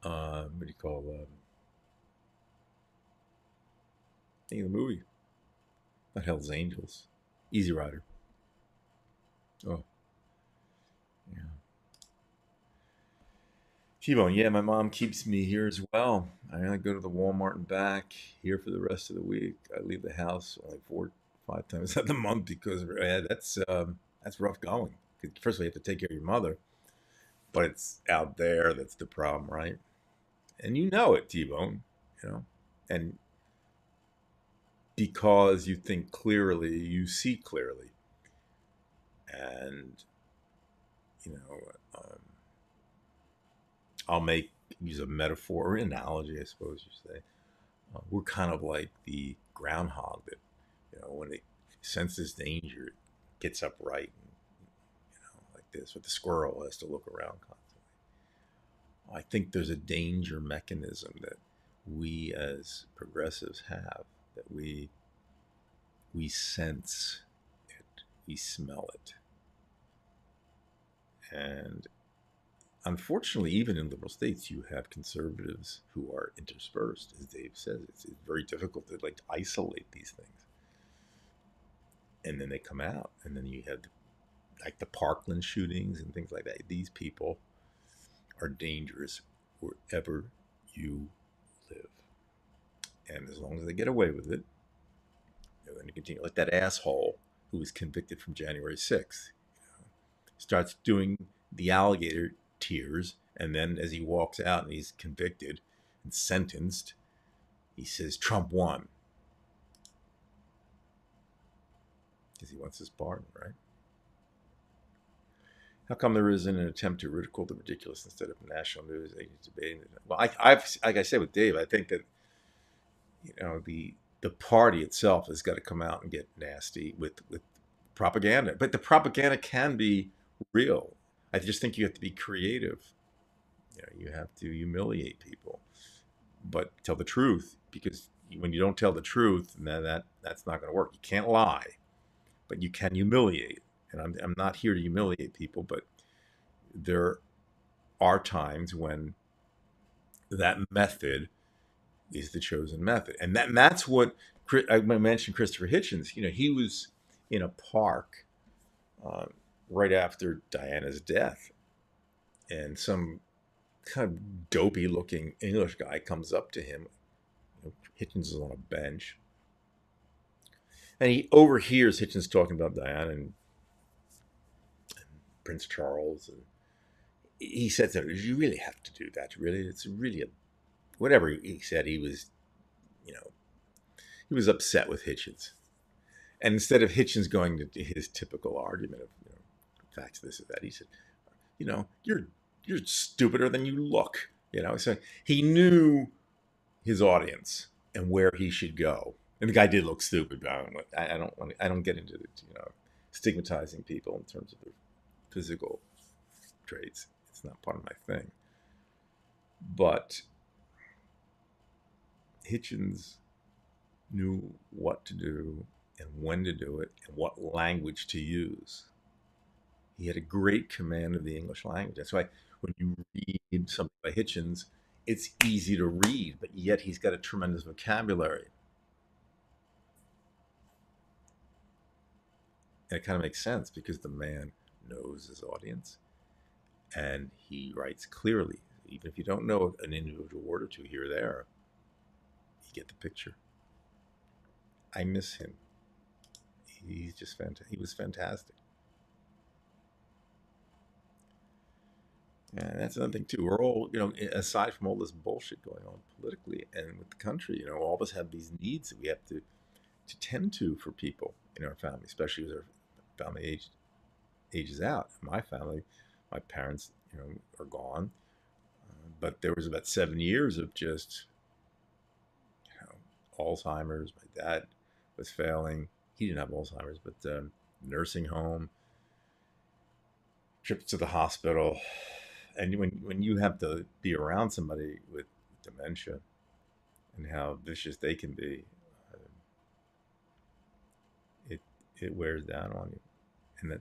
do you call think of the movie? Not Hell's Angels. Easy Rider. Oh, yeah. T-Bone, yeah, my mom keeps me here as well. I go to the Walmart and back here for the rest of the week. I leave the house only 4-5 times out of the month because that's rough going. First of all, you have to take care of your mother, but it's out there that's the problem, right? And you know it, T-Bone, and because you think clearly, you see clearly, and I'll use a metaphor or analogy, I suppose you say. We're kind of like the groundhog that, when it senses danger, it gets upright, and, like this. But the squirrel has to look around constantly. I think there's a danger mechanism that we as progressives have, that we sense it, we smell it. And unfortunately, even in liberal states, you have conservatives who are interspersed. As Dave says, it's very difficult to isolate these things. And then they come out, and then you have the Parkland shootings and things like that. These people are dangerous wherever you live. And as long as they get away with it, they're going to continue. Like that asshole who was convicted from January 6th, starts doing the alligator tears, and then as he walks out and he's convicted and sentenced, he says Trump won. Because he wants his pardon, right? How come there isn't an attempt to ridicule the ridiculous instead of national news agents debating it? Well, I've like I said with Dave, I think that the party itself has got to come out and get nasty with propaganda. But the propaganda can be real. I just think you have to be creative. You have to humiliate people, but tell the truth, because when you don't tell the truth, that's not going to work. You can't lie, but you can humiliate. And I'm not here to humiliate people, but there are times when that method is the chosen method. And that's what I mentioned Christopher Hitchens. He was in a park right after Diana's death, and some kind of dopey looking English guy comes up to him. Hitchens is on a bench, and he overhears Hitchens talking about Diana and Prince Charles, and he said to him, "You really have to do that. Really, it's really whatever." He said he was, he was upset with Hitchens, and instead of Hitchens going to his typical argument of facts, this or that, he said, you're stupider than you look. So he knew his audience and where he should go. And the guy did look stupid, but I don't get into stigmatizing people in terms of their physical traits. It's not part of my thing. But Hitchens knew what to do and when to do it and what language to use. He had a great command of the English language. That's why when you read something by Hitchens, it's easy to read, but yet he's got a tremendous vocabulary. And it kind of makes sense because the man knows his audience and he writes clearly. Even if you don't know an individual word or two here or there, you get the picture. I miss him. He's just fantastic. He was fantastic. And that's another thing too. We're all, aside from all this bullshit going on politically and with the country, all of us have these needs that we have to tend to for people in our family, especially as our family ages out. My family, my parents, are gone, but there was about 7 years of just, Alzheimer's. My dad was failing. He didn't have Alzheimer's, but nursing home, trips to the hospital. And when you have to be around somebody with dementia and how vicious they can be, it wears down on you. And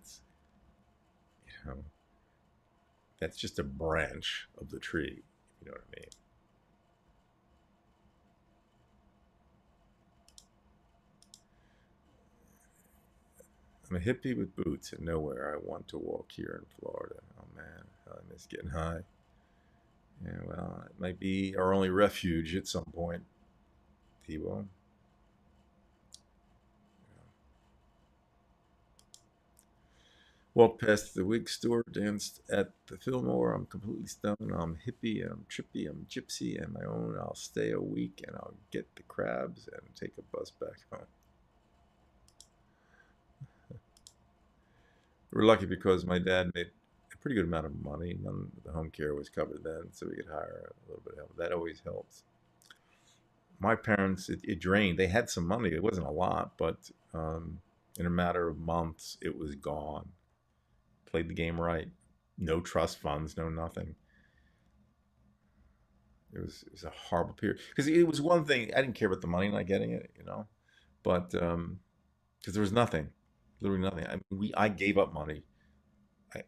that's just a branch of the tree, if you know what I mean. I'm a hippie with boots and nowhere. I want to walk here in Florida. Oh man, I miss getting high. Yeah, well, it might be our only refuge at some point, T-Bone. Walked past the wig store, danced at the Fillmore. I'm completely stoned. I'm hippie, I'm trippy, I'm gypsy, and my own. I'll stay a week and I'll get the crabs and take a bus back home. We're lucky because my dad made a pretty good amount of money. None of the home care was covered then, so we could hire a little bit of help. That always helps. my parents, it drained. They had some money. It wasn't a lot, but in a matter of months, it was gone. Played the game right. No trust funds, no nothing. It was a horrible period. Because it was one thing, I didn't care about the money not getting it, but because there was nothing, literally nothing. I gave up money,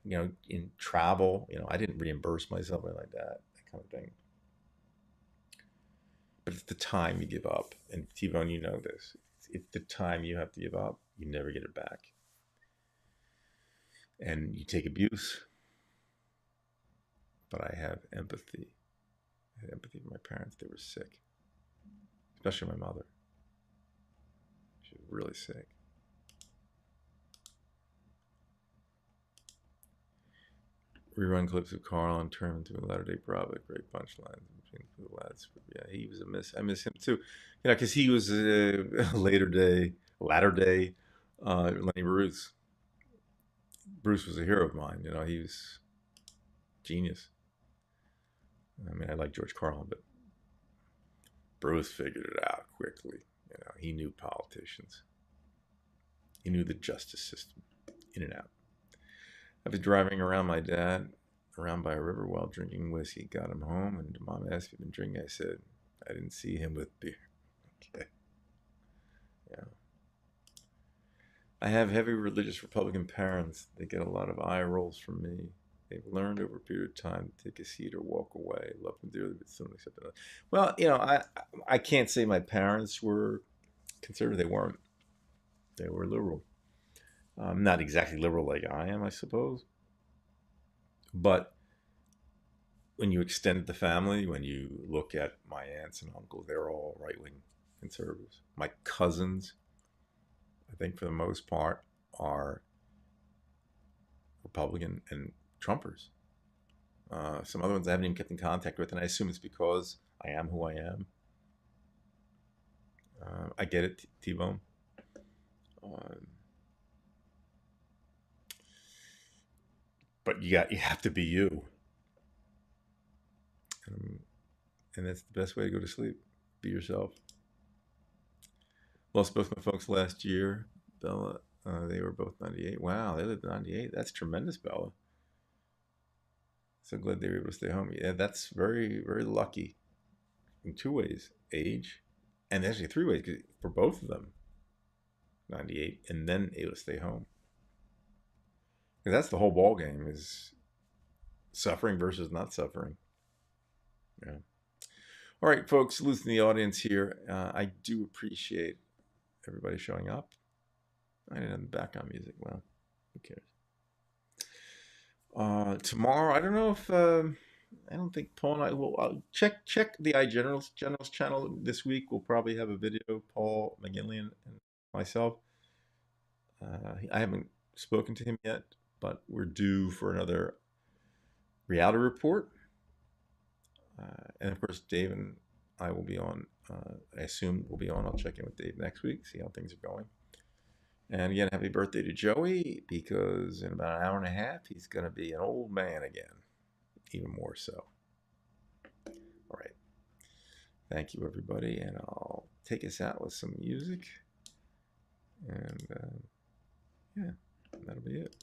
in travel. I didn't reimburse myself or like that kind of thing. But it's the time you give up. And T-Bone, you know this. It's the time you have to give up. You never get it back. And you take abuse. But I have empathy. I had empathy for my parents. They were sick. Especially my mother. She was really sick. Rerun clips of Carl and turn into a latter-day prophet. Great punchlines between the lads. Yeah, he was a miss. I miss him too. Because he was a latter day Lenny Bruce. Bruce was a hero of mine. He was genius. I like George Carlin, but Bruce figured it out quickly. He knew politicians. He knew the justice system in and out. I was driving around my dad around by a river while drinking whiskey. Got him home, and Mom asked if he'd been drinking. I said, I didn't see him with beer. Okay. Yeah. I have heavy religious Republican parents. They get a lot of eye rolls from me. They've learned over a period of time to take a seat or walk away. Love them dearly, but soon accept it. Well, I can't say my parents were conservative. They weren't. They were liberal. Not exactly liberal like I am, I suppose. But when you extend the family, when you look at my aunts and uncles, they're all right-wing conservatives. My cousins, I think for the most part, are Republican and Trumpers. Some other ones I haven't even kept in contact with, and I assume it's because I am who I am. I get it, T-Bone. But you have to be you, and that's the best way to go to sleep. Be yourself. Lost both my folks last year, Bella. They were both 98. Wow, they lived 98. That's tremendous, Bella. So glad they were able to stay home. Yeah, that's very, very lucky in two ways: age, and actually three ways for both of them. 98, and then able to stay home. Because that's the whole ball game: is suffering versus not suffering. Yeah. All right, folks, losing the audience here. I do appreciate everybody showing up. I didn't have the background music. Well, who cares? Tomorrow, I don't know if I don't think Paul and I will. I'll check the iGenerals channel this week. We'll probably have a video. Paul McGinley and myself. I haven't spoken to him yet, but we're due for another reality report. And of course, Dave and I will be on. I assume we'll be on. I'll check in with Dave next week, see how things are going. And again, happy birthday to Joey, because in about an hour and a half, he's going to be an old man again, even more so. All right. Thank you, everybody. And I'll take us out with some music. And yeah, that'll be it.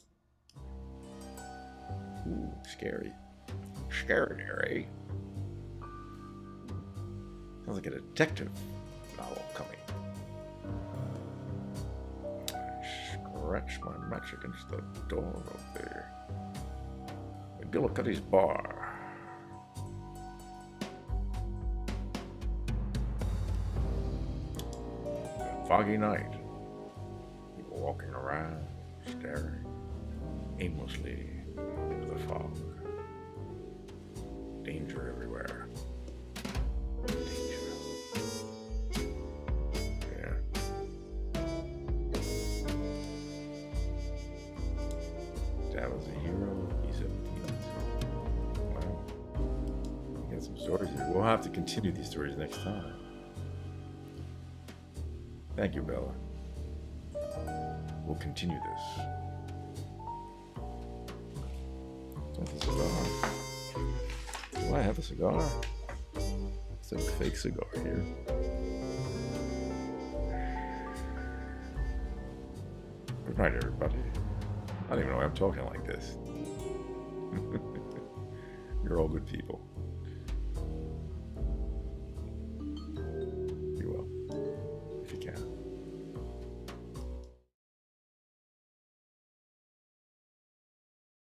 Ooh, scary. Scary. Sounds like a detective novel coming. Scratch my match against the door over there. McGillicuddy's bar. Foggy night. People walking around, staring aimlessly into the fog. Danger everywhere. Dad was a hero. He's 17. Wow. We got some stories here. We'll have to continue these stories next time. Thank you, Bella. We'll continue this. That's a cigar. Do I have a cigar? It's a fake cigar here. right, everybody. I don't even know why I'm talking like this. You're all good people.